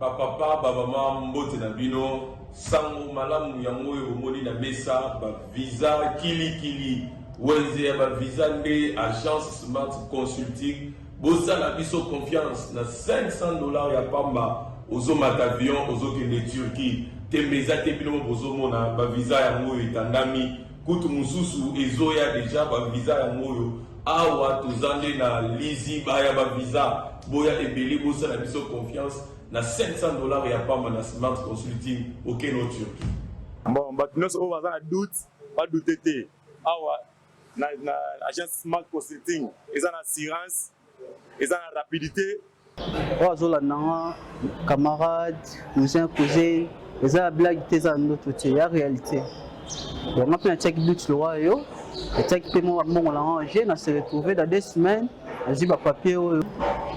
Papa, maman, mbote na bino, sango malamu yango yo moni na mesa, ba visa kili wenze ba visa nde agence Smart Consulting, bosa na biso confiance na $500 ya pamba, ozo matavion, ozo kende Turquie, te meza te bino bozo mona, ba visa yango yo etandami, kutu mususu ezoya deja ba visa yango yo, awa tozande na lizi baya ba visa, boya ebeli bosa na biso confiance, na $500 ya pas na Smart Consulting aucun autre Turquie. Bon, bah nous on va doute, pas douter. Na agence Smart Consulting, ils ont assurance, ils ont rapidité. Zola nanga camarade, cousin, ils ont blague tes en notre côté, la réalité. Donc on a check doute le roi yo, et check paiement bon on l'a rangé, on s'est retrouvé dans 2 semaines, on dit bah papier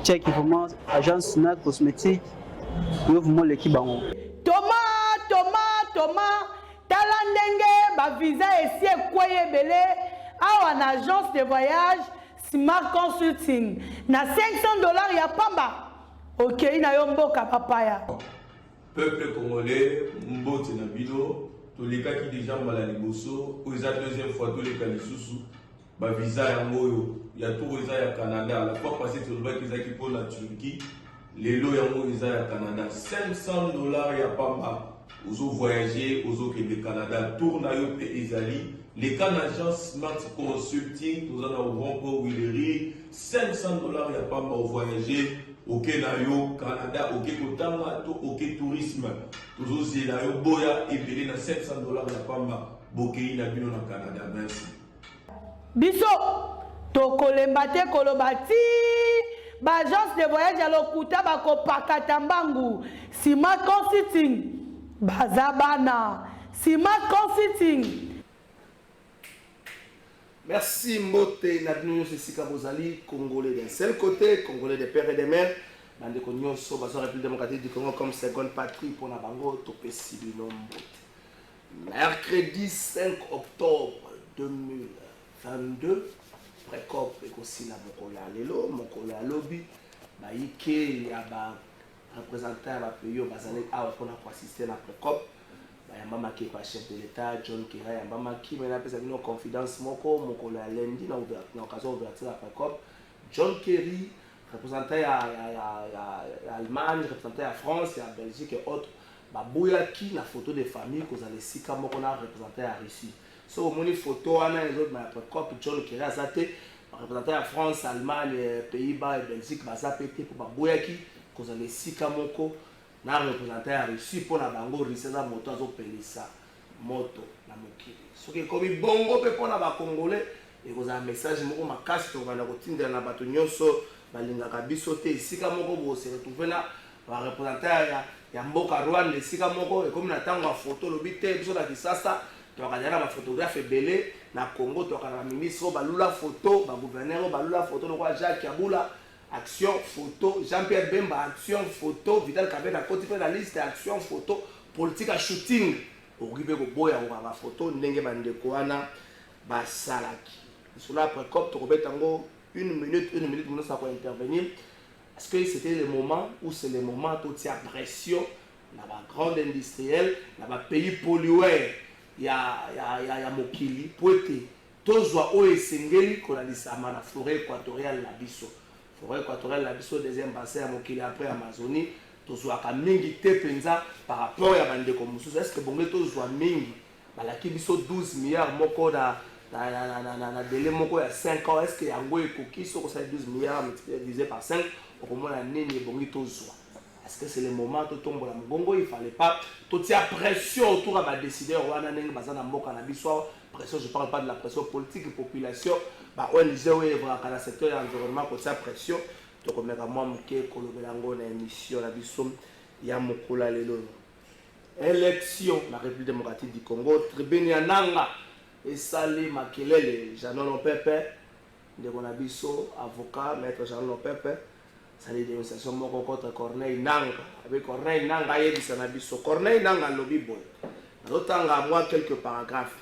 check vraiment agence Smart Cosmétique. Thomas, talandenge ba visa esi ekwaye belé awa na agence de voyage Smart Consulting na $500 ya pamba. OK, ina yo mboka papaya. Peuple congolais, mbote na bino, to leka ki déjà mala liboso, o eza deuxième fois to leka lisusu, ba visa yango yo, ya to eza ya Canada, la fois passée to leka ki za ki pour la Turquie. Les lots yango eza ya Canada, $500 ya pamba. Ozo voyager, ozo ke le Canada, tourna yo pe ezali. Les Canadiens Smart Consulting, nous en avons pour Willery, $500 ya pamba au voyager. Ok na yo Canada, ok kotanga to ok tourisme. Tozo zela yo boya ebele na $500 ya pamba. Bokei na bino na Canada, merci. Biso, tokolemba te kolobati. Agence de voyage à l'Okuta bako pakatambangu Smart Consulting bazabana Smart Consulting. Merci Mbote Nadnou Sika Bozali, Congolais d'un seul côté, Congolais des pères et des mères, bande Konyoso, Bazo République démocratique du Congo comme seconde patrie pour la Bango, Topé Sibino Mbote. Mercredi 5 octobre 2022. Précop et aussi la Mokola Lelo, Mokola Lobby, Baïke, Yaba, représentant à pays au Bazanek, pour assister à la Précop, Yamba qui est chef de l'État, John Kira, Yamba qui m'a appelé une confidence, Mokola Lendi, dans l'occasion d'ouverture à la Précop, John Kerry, représentant à Allemagne, représentant à France, à Belgique et autres, Babouyaki, la photo des familles, que vous allez si comme on a représenté à Russie. So, mon photo, on a les autres, mais COP, John Kerry, représenté à France, Allemagne, Pays-Bas et Belgique, Bazapété pour Babouyaki, que vous allez si comme on a représenté à Russie pour la Bango, Russie, la moto, à Pelissa, moto, la Mokili. Ce qui est comme bongo, pour la Congolais, et vous avez un message, ma casse, on va la routine de la bâtonnière, balinga kabisote, ici comme on se retrouve là, va représenter à Mboka Rwanda, ici comme on, et comme on attend la photo, le bité, il y a des sasa. Tu as un photographe belé na Congo, tu as un ministre balula photo, ba gouverneur balula photo, le roi Jacques Kabula action photo, Jean-Pierre Bemba action photo, Vidal Kabena côté la liste action photo, politique à shooting. Au rive ko boya ko ba photo ndenge bande ko wana ba salaki. Sur la précop tu robet tango 1 minute nous ça pour intervenir. Est-ce que c'était le moment où c'est le moment où tu as pression na ba grande industrielle, na ba pays pollueur. Ya mokili poete tozwa o esengeli kolalisama na forêt équatoriale la biso. Forêt équatoriale la biso deuxième bassin ya mokili après Amazonie tozwa ka mingi te penza par rapport ya bande ko mususu. Est-ce que bonge tozwa mingi balaki biso 12 milliards moko na délai moko ya 5 ans. Est-ce que yango ekoki soko ça 12 milliards multiplié par 5 okomona nini bonge tozwa? Est-ce que c'est le moment de tomber dans Bongo? Il ne fallait pas. Tout y a pression autour de la décideur. Pression, je ne parle pas de la pression politique et population. ONG, dans le secteur de l'environnement, quand il y a pression, donc on a moi qui Kolobelango na émission la bisom ya mokola lelo. Élection la République démocratique du Congo, tribune ya nanga et Sali Makelele, Jean-Noël Pepe, de Bonabiso, avocat, maître Jean-Noël Pepe. Ça les dénonciations contre Corneille Nanga. Avec Corneille Nanga, il y a des Corneille Nanga, lobby boy. D'autant à moi quelques paragraphes.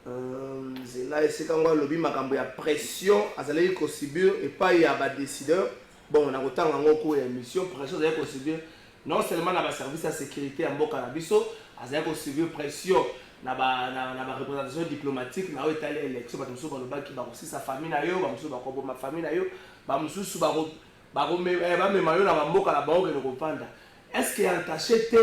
C'est là, c'est quand le lobby m'a cambié à pression, à salir qu'au Sibur et pas y a des décideurs. bon na kotanga ngoko ya émission pression za ko subir non seulement na ba service de sécurité ya mboka na biso azali ko subir pression na ba représentation diplomatique na otali élection bato mususu balobaki bakosisa famille na yo bamususu bakoboma famille na yo bamususu bamema yo na bamboka na bango kende kopanda. Est-ce que entaché te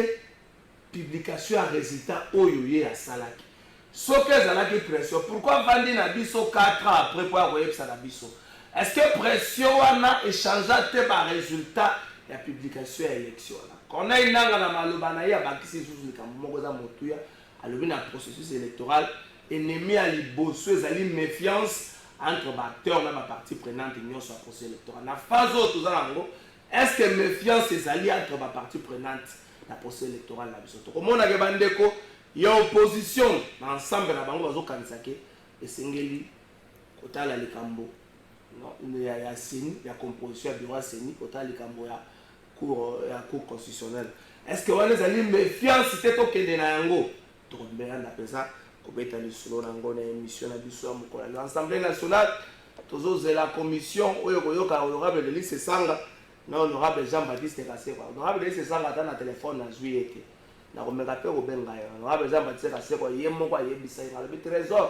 publication ya résultat oyo ye asalaki soki ezalaki pression pourquoi vandi na biso 4 ans après po ya koyebisa na biso? Est-ce que pression wana échangea te ba résultat ya publication ya élection wana kona inanga na maloba na ye abakisi lisusu likambo moko eza motuya alobi na processus électoral ennemi ya liboso ezali méfiance entre baacteur na bapartie prenante nyonso ya processus électoral na phase oyo toza nango. Est-ce que méfiance ezali entre bapartie prenante na processus électoral na biso? Tokomonake bandeko ya opposition na ensemble na bango bazokanisa ke esengeli kotala likambo ya seni ya composition ya bureau ya seni kotala likambo ya cour constitutionnelle. Est-ce que wana ezali méfiance te tokende na yango? Tokombelanda mpenza kobeta lisolo nango na émission na biso ya mokolo ya l'Assemblée nationale. Tozozela commission oyo koyoka honorable Delis Sanga na honorable Jean-Baptiste Kasekwa. Honorable Delis Sanga ata na telefone nazwi ete nakomeka mpe kobenga yo honorable Jean-Baptiste Kasekwa ye moko ayebisa ye ngalobi trésor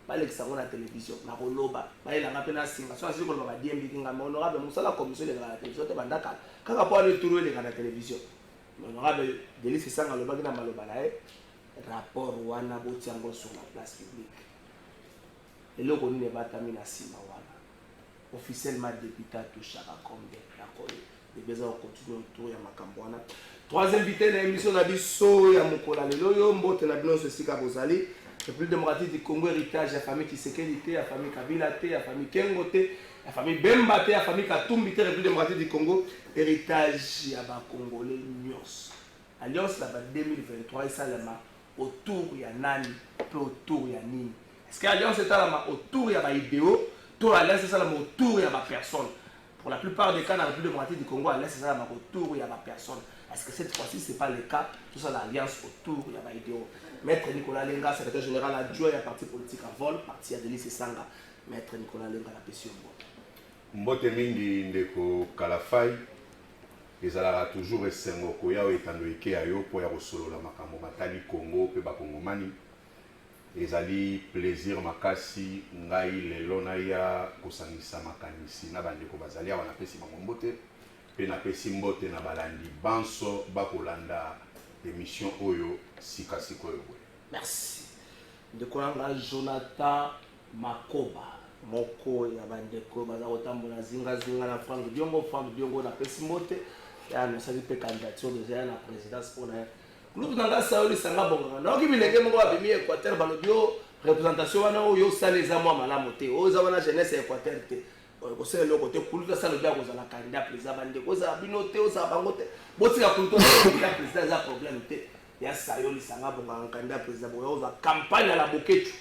balekisa ngo na télévision na koloba bayelanga mpe na singa so asili koloba badiembiki ngame honorable mosala commission eleka na télévision te bandaka kaka po ani turu eleka na télévision. Honorable Delis Sanga alobaki na maloba na ye rapport wana botiango sur la place publique eloko nini ebatami na nsima wana officiellement député atoshaka combien nakolo ebeza kocontinue autour ya makambo wana. Trois invités na émission na biso ya mokolo lelo oyo mbote na bino esika bozali République démocratique du Congo héritage ya famille Tshisekedi te ya famille Kabila te ya famille Kengo te ya famille Bemba te ya famille Katumbi te. République démocratique du Congo héritage ya bakongolais nyonso alliance la 2023 esalema autour ya nani pe autour ya nini? Est-ce que l'alliance est autour ya ba idéaux to alliance est autour ya ba personne? Pour la plupart des cas dans la République démocratique du Congo alliance est autour ya ba personne. Est-ce que cette fois-ci c'est pas le cas? Tout ça l'alliance autour ya ba idéaux. Maître Nicolas Lenga, secrétaire général adjoint à parti politique à vol, parti à Delis Sanga. Maître Nicolas Lenga la question. Mbote mingi ndeko Kalafai ezalaka toujours esengo koya etando eke ayo po ya kosolola makambo matali Congo pe bakongomani. Ezali plaisir makasi ngai lelo na ya kosangisa makanisi na bandeko bazali awa na pesi bango mbote pe na pesi mbote na balandi banso bakolanda émission oyo sika siko oyo. Merci. Ndeko nanga Jonathan Makoba moko ya bandeko baza kotambola zinga na Franck Diongo na pesi mbote ya na sali pe candidature déjà na présidence pour na groupe nanga Saoli Sanga bonga na oki bilenge moko abimi Équateur balobio représentation wana oyo saleza mwa malamu te oza wana jeunesse Équateur te kosala le côté kuluta sala bia kozala candidat président bandeko za bino te oza bango te botika kuluta candidat président za problème te ya Saoli Sanga bonga candidat président boyo oza campagne à la boketu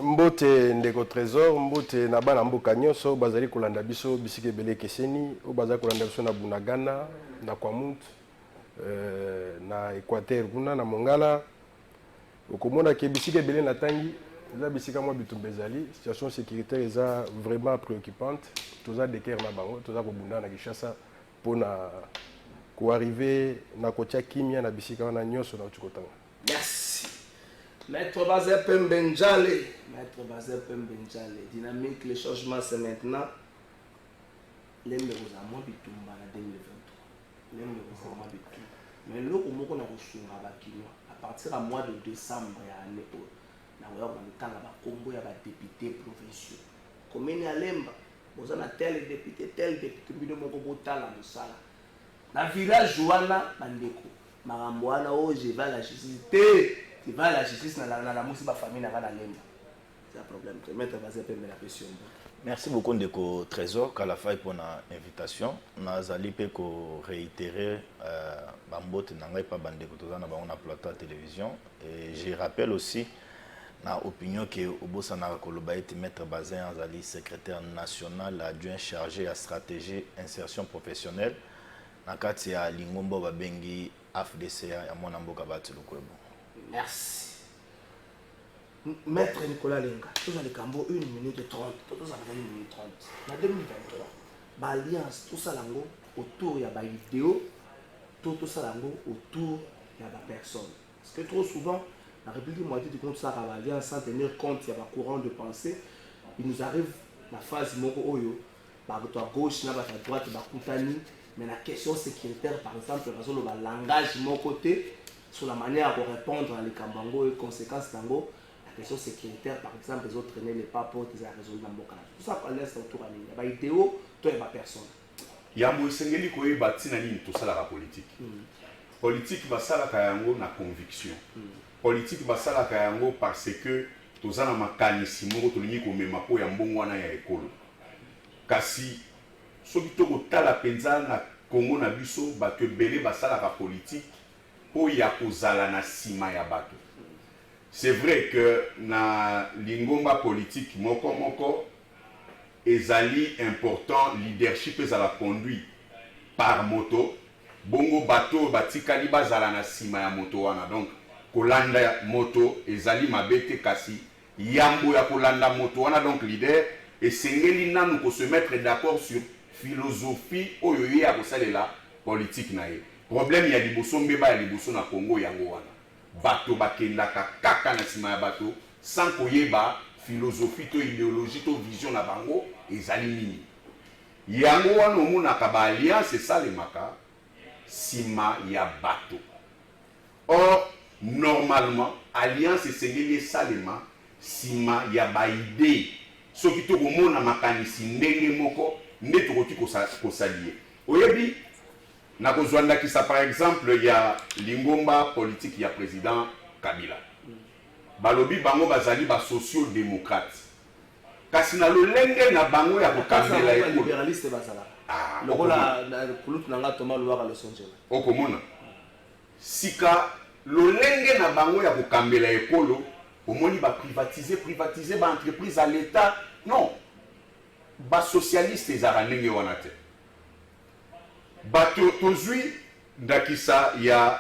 mbote ndeko trésor mbote na bana mboka nyonso bazali kolanda biso bisika ebele ekeseni oyo bazali kolanda biso na Bunagana na Kwamut na Équateur kuna na Mongala okomona ke bisika ebele na tangi eza bisika mwa bitumba ezali situation sécuritaire eza vraiment préoccupante toza deker na bango toza kobunda na Kinshasa mpona koarrive na kotia kimia na bisika wana nyonso na uti kotanga. Merci. Maître Bazin Pembenjale, dynamique, le changement c'est maintenant. Les méros à moi bitumba en 2023. Les méros à moi bitumba. Mais là, au moment où on a reçu à partir du mois de décembre, il y a un époque. Nous avons Combo, il y a des députés provinciaux. Comme il y a l'emba, vous avez tel député, nous avons la Moussala. Dans le village, Joana, Bandeko, Maramboana, oh, je vais la justice. Tu vas à la justice dans la musique famille dans la lemba. C'est un problème. Maître Bazin Pembe la question. Merci beaucoup Ndeko Trésor Kalafai pour l'invitation. Nazali pe ko réitérer bambote nangai pa bandeko tozana ba on a plateau à télévision et je rappelle aussi na opinion que obosa na koloba ete Maître Bazin azali secrétaire national adjoint chargé à stratégie insertion professionnelle na kati ya Lingombo babengi AFDCA ya mwana mboka bati lukwebo. Merci. Maître Nicolas Lenga, tous les Cambo 1 minute 30, tous les 1 minute 30. En 2023, l'alliance, tout ça autour de la vidéo, tout ça autour de la personne. Parce que trop souvent, la République moitié du compte ça à l'alliance sans tenir compte il y a un courant de pensée. Il nous arrive la phase moko oyo, à gauche, à droite, mais la question sécuritaire, par exemple, le langage de mon côté, sur la manière de répondre à les Kambango et conséquences tango. La question sécuritaire, par exemple, les autres traîner les pas pour qu'ils aient résolu dans le cas. Tout ça, on laisse autour à l'île. La vidéo, toi et ma personne. Il y a un sengeli qui est bâti dans tout ça la politique. Politique, va ça la kayango na conviction. Politique, va ça la kayango parce que tous en mécanisme, tout le monde comme ma peau y a un bon wana ya école. Kasi, ce qui est la penza na Congo na biso, ba que belé va ça la politique pour y a kozala na sima ya bato. C'est vrai que na lingomba politique moko ezali important leadership ezala conduit par moto bongo bato batikali bazala na sima ya moto wana donc kolanda moto ezali mabete kasi yambo ya kolanda moto wana donc leader esengeli nanu ko se mettre d'accord sur philosophie oyo ya kosalela politique na ye problème ya liboso mbeba ya liboso na Congo yango wana bato bakendaka kaka na sima ya bato sans koyeba philosophie to idéologie to vision na bango ezali nini yango wana omonaka ba alliance esalemaka sima ya bato. Or normalement alliance esengeli esalema sima ya ba idée soki tokomona makanisi ndenge moko nde tokoki kosalie oyebi na kozwandakisa par exemple il y a lingomba politique ya président Kabila balobi bango bazali ba socio-démocrate kasi na lolenge na bango ya kokambela ya libéraliste bazala lokola kulutu nanga Thomas Louara le sonjela okomona sika lolenge na bango ya kokambela ekolo omoni ba privatiser ba entreprise à l'état non ba socialiste ezara ndenge wana te bato tozwi ndakisa ya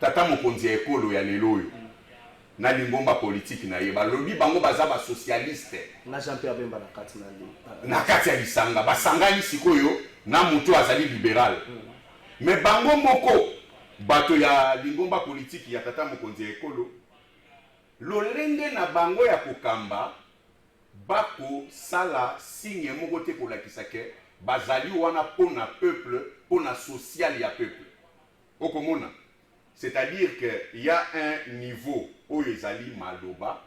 tata mokonzi ya ekolo ya lelo oyo na lingomba politique na ye balobi bango baza ba socialiste na Jean-Pierre Bemba na kati ya lisanga basangani sikoyo na mutu azali libéral mais bango moko bato ya lingomba politique ya tata mokonzi ya ekolo lolenge na bango ya kokamba bako sala signe moko te kolakisa ke bazali wana pona peuple pona social ya peuple okomona c'est-à-dire que il y a un niveau où ezali maloba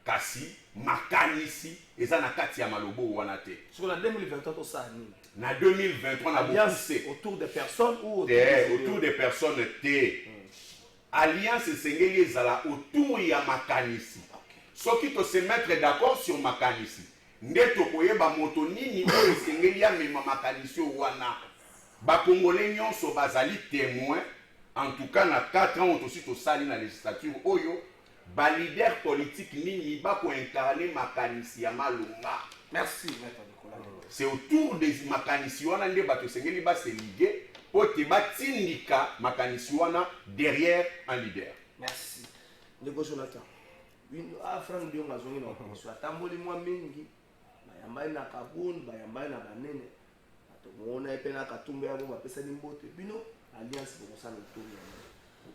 kasi makanisi eza na kati ya malobo wana te sur la 2023 to ça ni na 2023 na alliance autour des personnes ou autour des personnes te alliance esengeli ezala autour ya makanisi soki to se mettre d'accord sur makanisi nde tokoyeba moto nini oyo esengeli amema makanisi wana bakongole nyonso bazali témoin en tout cas na 4 ans aussi to sali na législature oyo ba leader politique nini bako incarner makanisi ya malonga. Merci maître Nicolas. C'est autour des makanisi wana nde bato esengeli ba se liguer pour te batindika makanisi wana derrière un leader. Merci. Ndeko Jonathan. Frank Dion azongi na opposition atamboli mwa mingi bayambai na kabun bayambai na banene atomona epe na katumbe yabo bapesa nimbote bino alliance bokosala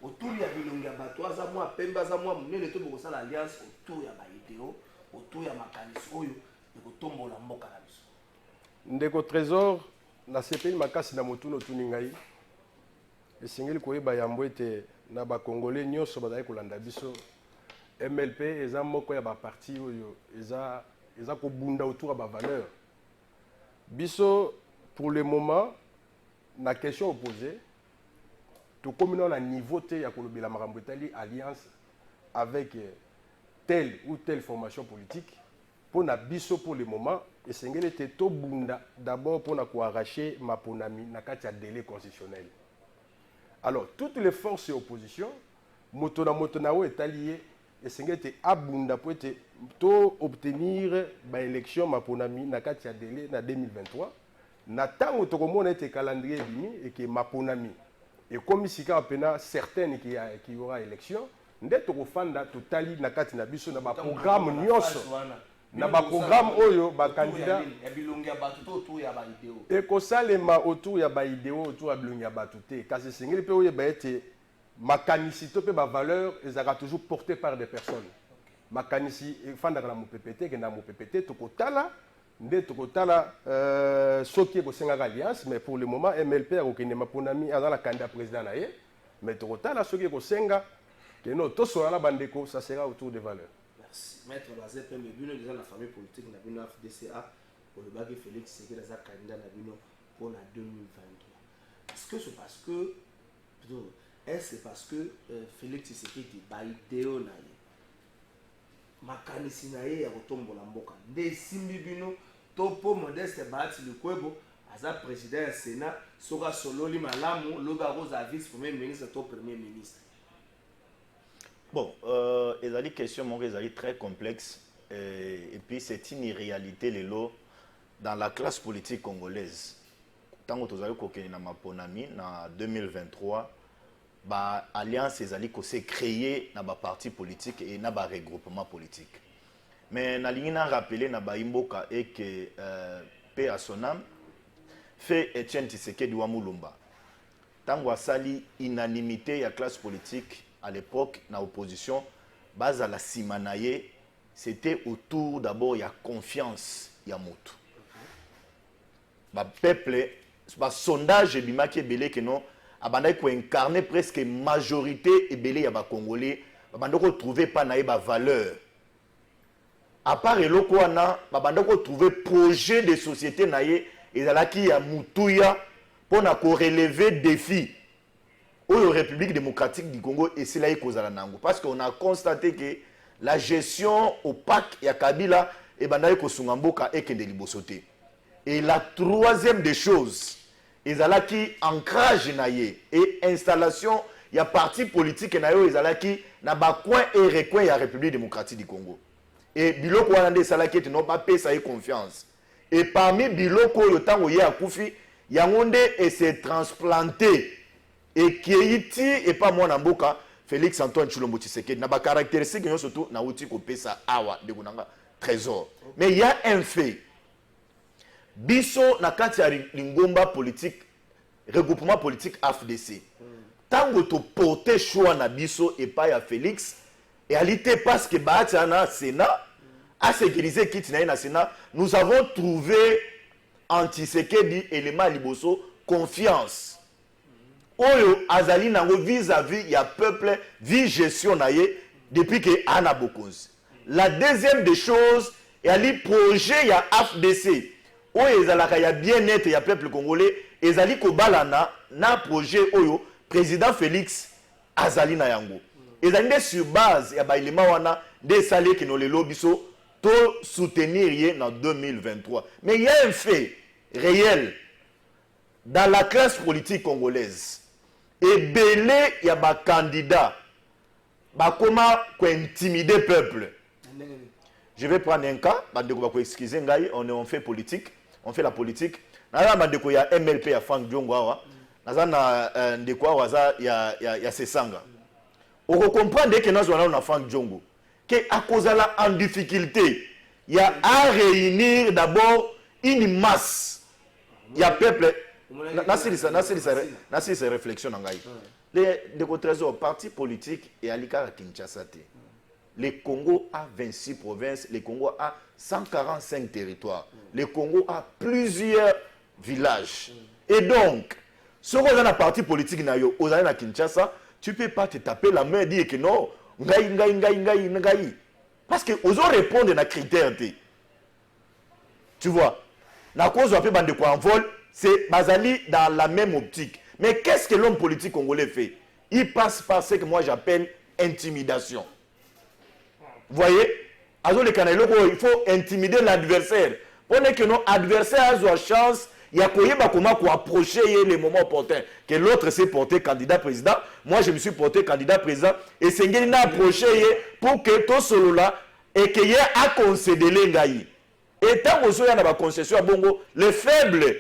autour ya bilongi ya bato aza mwa pembe aza mwa munene to bokosala alliance autour ya baideo autour ya makanisi oyo ekotombola mboka na biso ndeko trésor na sepeli makasi na motuno otuni ngai esengeli koyeba yambo ete na bakongole nyonso bazali kolanda biso MLP eza moko ya baparti oyo eza kobunda autour ya bavaleur biso pour le moment na question opposée tokomi na niveau te ya kolobela makambo etali alliance avec telle ou telle formation politique pour na biso pour le moment esengeli ete tobunda d'abord pour na koarracher maponami na kati ya délai constitutionnel. Alors toutes les forces et opposition moto na oyo etali ye esengeli ete abunda po ete to obtenir ba élection maponami na kati ya délai na 2023 na tango tokomona ete calendrier bimi et que maponami et comme si quand pena certaines qui y aura élection nde tokofanda totali na kati na biso na baprogramme nyonso na baprogramme oyo bakandida ekosalema autour ya baideo autour ya bilongi ya bato te kasi esengeli mpe oyeba ete makanisi to mpe bavaleur ezalaka toujours porté par des personnes makanisi efandaka na mopepe te ekenda na mopepe te tokotala nde tokotala soki ekosengaka alliance mais pour le moment MLP akokende maponami aza na candidat président na ye mais tokotala soki ekosenga keno tosola na bandeko ça sera autour des valeurs. Merci. Maître Bazé Pembe bino déjà la famille politique na bino FDCA pour le bague Félix Tshisekedi za candidat na bino pour la 2023. Est-ce que c'est parce que plutôt est-ce parce que Félix Tshisekedi ba idéo na ye makanisi na ye ya kotombola mboka nde simbi bino topo Modeste Bahati Lukwebo aza président ya Sénat soka sololi malamu loga rosa vice premier ministre to premier ministre. Bon, les questions très complexes et puis c'est une irréalité les lots dans la classe politique congolaise. Tant que vous avez coqué dans ma ponami en 2023, bah alliance s'est créée dans ma parti politique et dans ma regroupement politique. Mais na lingina rappelé na ba imboka et que paix à son âme fait Etienne Tshisekedi wa Mulumba. Tant que sali unanimité ya classe politique à l'époque, dans l'opposition, base à la Simanaye, c'était autour d'abord, il y a confiance, il y a moto. Le peuple, le sondage, il y a belé que non, il faut incarner presque majorité et belé, il y a Congolais, il faut retrouver pas naïe valeur. À part le Kouana, il faut retrouver projet de société naïe, et là qui y a moutouya pour relever défis. Au République démocratique du Congo et c'est là qu'il parce qu'on a constaté que la gestion opaque ya Kabila et bandaye ko sungamboka et kende libosoté. Et la troisième des choses, ezalaki ancrage naye et installation ya parti politique nayo ezalaki na ba coin et recoin ya République démocratique du Congo. Et biloko wana nde salaki te non pas pesa y confiance. Et parmi biloko yo tango ye akufi yangonde et s'est transplanté et qui est et pas moi Namboka Félix Antoine Tshilombo Tshisekedi na ba caractéristiques surtout na outil ko pesa awa de kunanga trésor. Mais il y a un fait. Biso na kati ya lingomba politique regroupement politique AFDC. Tango to porter choix na biso et pas ya Félix etalité parce que Bahati na Sénat a sécurisé kit na Sénat, nous avons trouvé en Tshisekedi élément liboso confiance. Oyo azali nango vis-à-vis ya peuple vie gestion naye depuis que ana bokonzi. La deuxième des choses est ali projet ya FDC. Oyo ezalaka ya bien-être ya peuple congolais ezali ko balana na projet oyo président Félix azali na yango. Ezali nde sur base ya ba élément wana de salé que no lelo biso to soutenir yé en 2023. Mais il y a un fait réel dans la classe politique congolaise. Et belé y a ba candidat ba comment ko intimider peuple. Je vais prendre un cas, bandeko ba excuser ngai, on fait politique, on fait la politique. Na bandeko ya MLP ya Frank Diongo awa, naza na ndeko awa za ya Sesanga. On comprendre que nous on a Frank Diongo que à cause la en difficulté, il y a à réunir d'abord une masse. Il y a peuple Nasiri sa réflexion ngai. Les trésor parti politique et Alika Kinshasa. Le Congo a 26 provinces, le Congo a 145 territoires. Le Congo a plusieurs villages. Et donc, si on a un parti politique na Kinshasa, tu ne peux pas te taper la main et dire que non, ngai. Parce que vous répondre à critères. Tu vois, la cause de bande de quoi en vol, c'est Bazali dans la même optique. Mais qu'est-ce que l'homme politique congolais fait? Il passe par ce que moi j'appelle intimidation. Vous voyez? Il faut intimider l'adversaire. Pour que nos adversaires aient chance, il y a comment approcher les moments opportuns. Que l'autre s'est porté candidat président, moi je me suis porté candidat président, et c'est qu'il n'a approché pour que tout cela et qu'il y ait à concéder les gars. Et tant que vous avez une concession à Bongo, les faibles,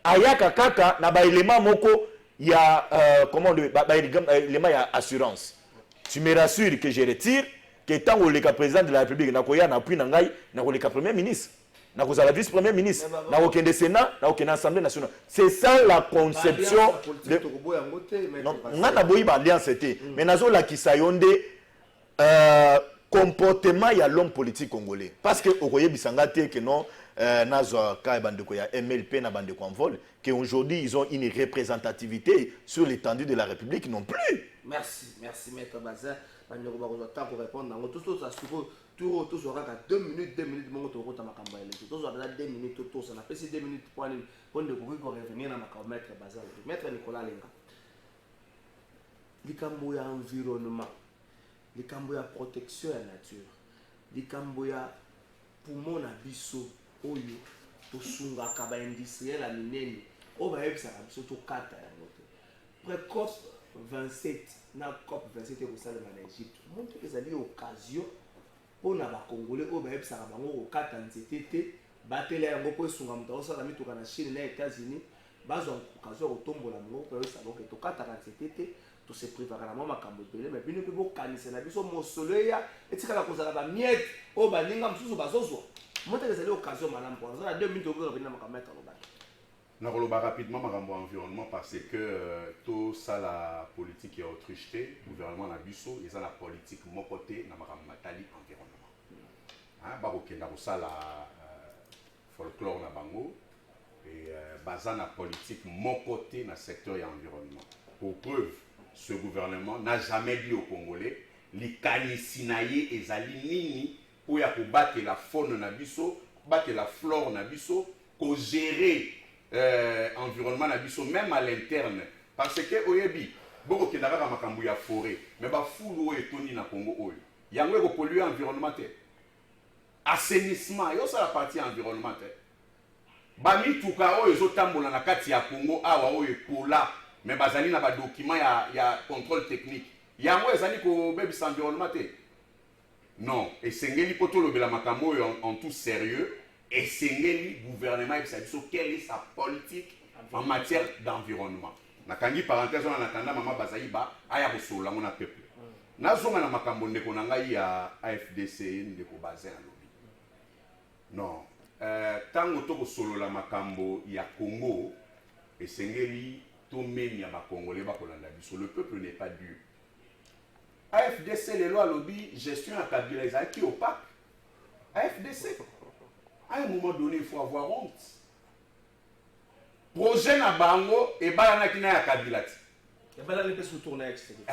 ayaka kaka na ba élément moko il y a comment élément il y a assurance. tu me rassures que je retire, que tant que le président de la République n'a pas appui n'angai, n'a pas le premier ministre, n'a pas la vice-premier ministre, n'a aucun des Sénat, n'a aucune Assemblée nationale. C'est ça la conception de. Non, on a une alliance, mais nous la qui s'ayonde comportement il y a l'homme politique congolais. Parce que au Royaume Bisangate que non, nazo ka bandeko ya MLP na bandeko en vol, qu'aujourd'hui ils ont une représentativité sur l'étendue de la République non plus. Merci, merci Maître Bazin. Bandeko ba ko temps pour répondre dans tout ça suko tout sera qu'à 2 minutes mon to kota makamba ele. Tout ça dans 2 minutes tout ça na pesi 2 minutes pour aller pour revenir na makamba Maître Bazin. Maître Nicolas Lenga. Likambo ya environnement. Likambo ya protection ya nature. Likambo ya poumon na biso oyo to sunga ka ba industriel a minene. O ba yebisa ka biso to kata ya ngote. Pré-COP 27 na COP 27 au Salon en Égypte. Montre que ça a occasion pour na ba Congolais o ba yebisa ka bango ko kata nzetete batela yango po sunga mutawo sala mituka na Chine na États-Unis. Bazo occasion ko tombola ngo po yebisa ko to kata nzetete. To se préparer à moi makambo belé mais bino pe bo kanisa na biso mosoleya etikala kozala ba miette o ba ninga msusu bazozwa monte ezali occasion malamu pour ça 2 minutes ko venir makameta lo ba na koloba rapidement makambo environnement parce que tout ça la politique est autrucheté gouvernement na biso eza la politique mon côté na makambo matali environnement hein ba ko kenda ko sala folklore na bango et baza na politique mon côté na secteur ya environnement pour preuve. Ce gouvernement n'a jamais dit aux Congolais les canisinaye et zalinini pour battre la faune nabiso, battre la flore nabiso, pour gérer environnement nabiso même à l'interne parce que oyebi beaucoup qui n'arrive makambu ya forêt mais ba fulu et toni na Congo oyo yango ko polluer environnement assainissement yo ça la partie environnement ba mituka oyo zo tambola na kati ya Congo awa oyo pola mais bazali na ba document ya contrôle technique yango ezali ko bebisa environnement non et sengeli poto lobela makambo en tout sérieux et sengeli gouvernement et biso quelle est sa politique en matière d'environnement nakangi parenthèse on en attendant mama bazali ba aya ko sola mona peuple nazonga na makambo ndeko na ngai ya AFDC ndeko Bazin alobi non tango to ko solola makambo ya Congo et sengeli tout même ya ba Congolais ba kolanda biso le peuple n'est pas dur. AFDC les lois lobby gestion à Kabila qui opaque. AFDC à un moment donné il faut avoir honte. Projet na bango et ba na kina ya Kabila ti. Et ba la le peut tourner extérieur.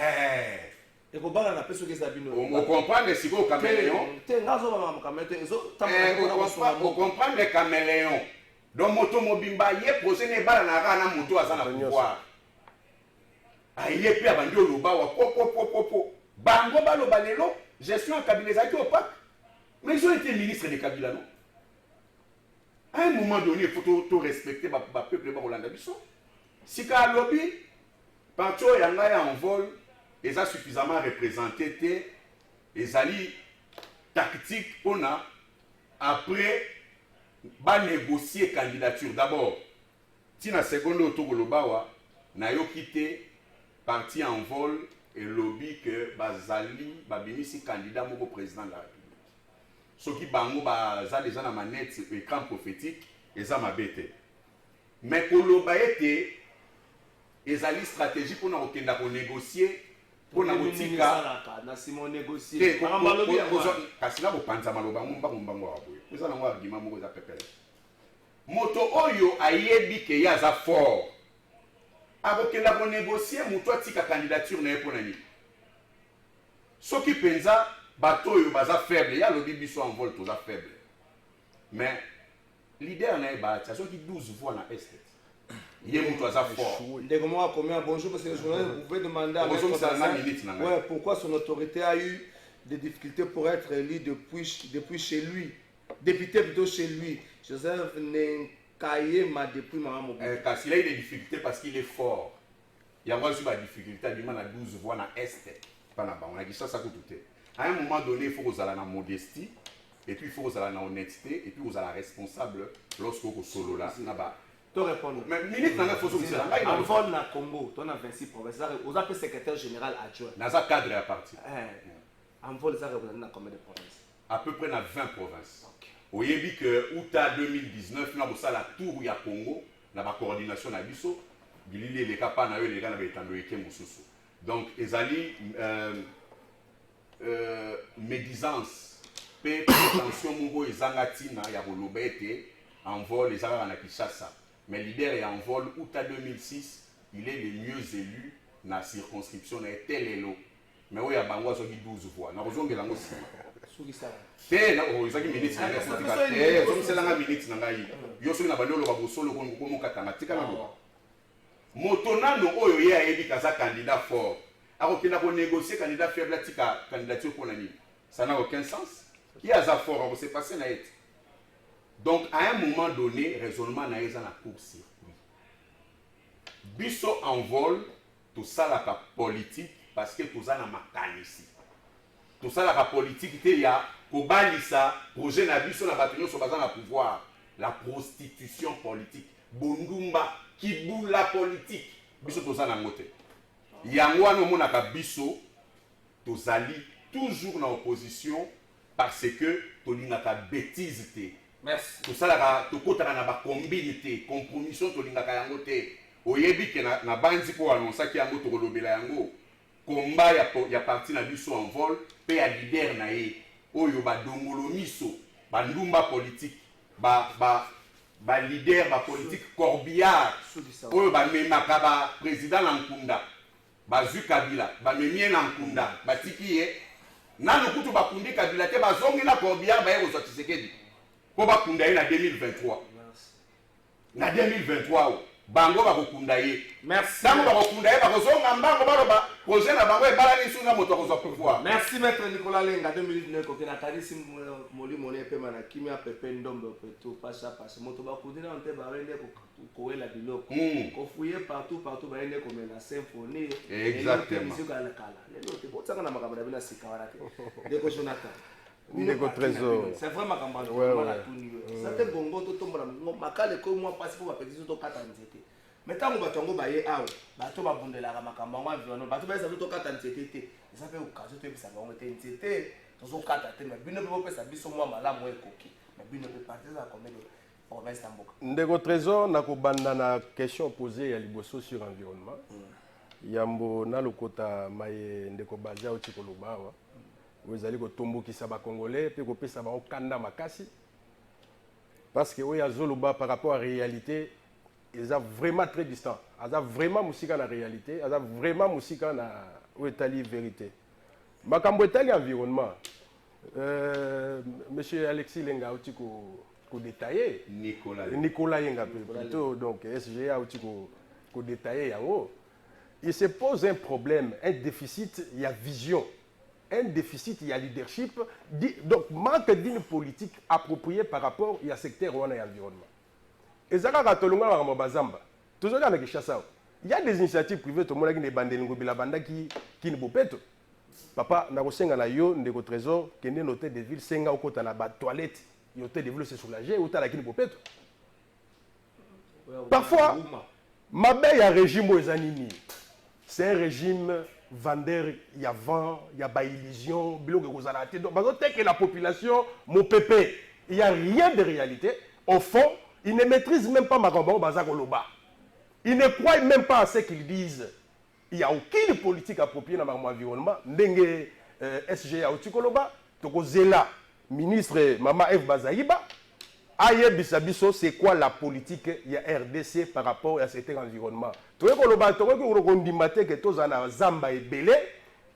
Et ko ba na peso ke sabino. On comprend les siko caméléon. Te ngazo ba makamete ezo on comprend les caméléons. Donc moto mobimba ye projet ne bala na rana moto azana pouvoir aye pe abandi oloba wa popo bango balo balelo gestion ya Kabila ezaki opaque mais ils ont été ministres de Kabila non à un moment donné il faut tout respecter ba peuple ba Rolanda biso sika lobby parti yanga ya en vol eza suffisamment représenté té ezali tactique pona après ba négocier candidature d'abord tina seconde autogolobawa na yo quitté parti en vol et lobby que bazali babimisi candidat moko président de la République soki bango baza déjà na manette écran prophétique eza mabete mais koloba ete ezali stratégie pour na okenda ko négocier pour na botika na simo négocier kasi na bopanza maloba mbango wa boye eza na ngwa argument moko za pepele moto oyo ayebi ke yaza fort abokenda ko négocier moto atika candidature na epona ni soki penza bato oyo baza faible ya lobi biso en vol toza faible mais leader na eba tia soki 12 voix na est il y a moto aza fort ndeko moi combien bonjour parce que le journaliste vous pouvez demander à ouais, pourquoi son autorité a eu des difficultés pour être élu depuis chez lui député plutôt chez lui Joseph Nkayema depuis maman parce qu'il a eu des difficultés parce qu'il est fort il y a aussi des difficultés à dire à 12 voix na est pas na ba on a dit ça tout à un moment donné il faut que vous allez la modestie et puis il faut que vous allez la honnêteté et puis vous allez responsable lorsque vous solo là na ba Tu réponds. Mais ministre, il faut que en vol na Congo, tu as 26 provinces. Vous avez secrétaire général adjoint. Dans un cadre à partir. En vol, ça représente combien de provinces? À peu près dans 20 provinces. Vous avez vu que août 2019, nous avons la tour où il y a Congo, dans la coordination de l'Abisso, il y a les capas, les gars, donc, ils allaient médisance, prétention, Mungo et Zangatina, il y a Bolobete, en vol, les Arabes en Kinshasa. Mais le leader est en vol, août 2006, il est le mieux élu dans la circonscription, il est tel élo. Mais oui, il y a 12 voix. Nous avons besoin de aussi. C'est là où ils ont dit ministre de l'État. C'est là où ministre de l'État. Ils ont dit que nous avons besoin de Motona no oyo ye ayebi kaza candidat fort. Alors qu'il a négocié candidat faible tika candidature pour l'année. Ça n'a aucun sens. Qui a ça fort, on s'est passé na et. Donc à un moment donné, raisonnement na eza na court-circuit. Biso en vol, tout ça la politique parce que tout ça na makanisi. Tout ça la politique il y a kobalisa projet na biso na batonyo so baza na pouvoir, la prostitution politique. Bondumba qui boule la politique. Biso toza na ngote. Yango wana monaka biso tozali toujours na opposition parce que tolingaka bêtise te. Merci. Tosalaka tokotaka na ba combine te, compromission tolingaka yango te. Oyebi ke na bandi po annonçaki yango tokolobela yango. Combat ya parti na biso en vol pe ya leader na ye. Oyo ba dongolo miso, ba ndumba politique, ba leader ba politique corbillard oyo ba memaka ba président na Nkunda ba zu Kabila ba memie na Nkunda ba tiki ye nanu kutu ba kundi Kabila te ba zongi na corbillard ba yeko so Tshisekedi po ba kunda ye na 2023 na 2023 bango ba kokunda ye merci tango ba kokunda ye ba kozonga mbango ba ba projet na bango e balani sunga moto ko so pouvoir. Merci maître Nicolas Lenga 2019 ko kina tarisi moli mone pe mana kimia pepe ndombe pe tout pasha pasha moto ba kudina onte ba rende ko wela biloko ko fouiller partout ba rende ko mena symphonie exactement musique à la kala lelo te botanga na makaba na bina sikawara te deko Jonathan Ndeko Trésor. C'est vraiment kambalo voilà tout niveau ça te bongo to tombola makale ko moi passe pour ba petit to kata nzete mais tant que batongo baye awa bato babundelaka makambo yango environnement bato bayesa to kata nzete te eza mpe okazo toyebisa bango te nzete tozokata te mais bino mpe bopesa biso mwa malamu ekoki mais bino mpe parti eza combien de province na mboka. Ndeko Trésor nakobanda na question posée ya liboso sur environnement yambo na lokota maye ndeko bazia oti koloba awa oyo ezali kotombokisa bacongolais mpe kopesa bango kanda makasi parce que oyo azoloba par rapport à réalité ils sont vraiment très distants. Ils sont vraiment musika na réalité. Ils sont vraiment musika na ouetali vérité. Makambo etali environnement. Monsieur Alexis Lenga outi ko détailler. Nicolas Yenga plutôt donc SGA outi ko détailler yango. Il se pose un problème, un déficit, il y a vision. Un déficit, il y a leadership. Donc manque d'une politique appropriée par rapport au secteur où on a environnement. Il y a des initiatives privées, tout le monde qui ne peut pas. Papa, na kosenga na yo ndeko Trésor, qui est noté des villes, senga au côté na ba toilette, il des villes se soulager, ou ta qui ne peut pas. Parfois, ma belle a régime aux animés. C'est un régime vendeur, il y a vent, il y a pas illusion, donc que la population, mon pépé, il n'y a rien de réalité. Au fond, ils ne maîtrisent même pas Makambo Bazakoloba. Ils ne croient même pas à ce qu'ils disent. Il n'y a aucune politique appropriée dans l'environnement. Ndenge SGA Otikoloba, Toko Zela, ministre Mama F. Bazaïba, Aye Bisabiso, c'est quoi la politique il y a RDC par rapport à cet environnement. Toko Koloba, Toko Kondimate, que Tozana Zamba est belé,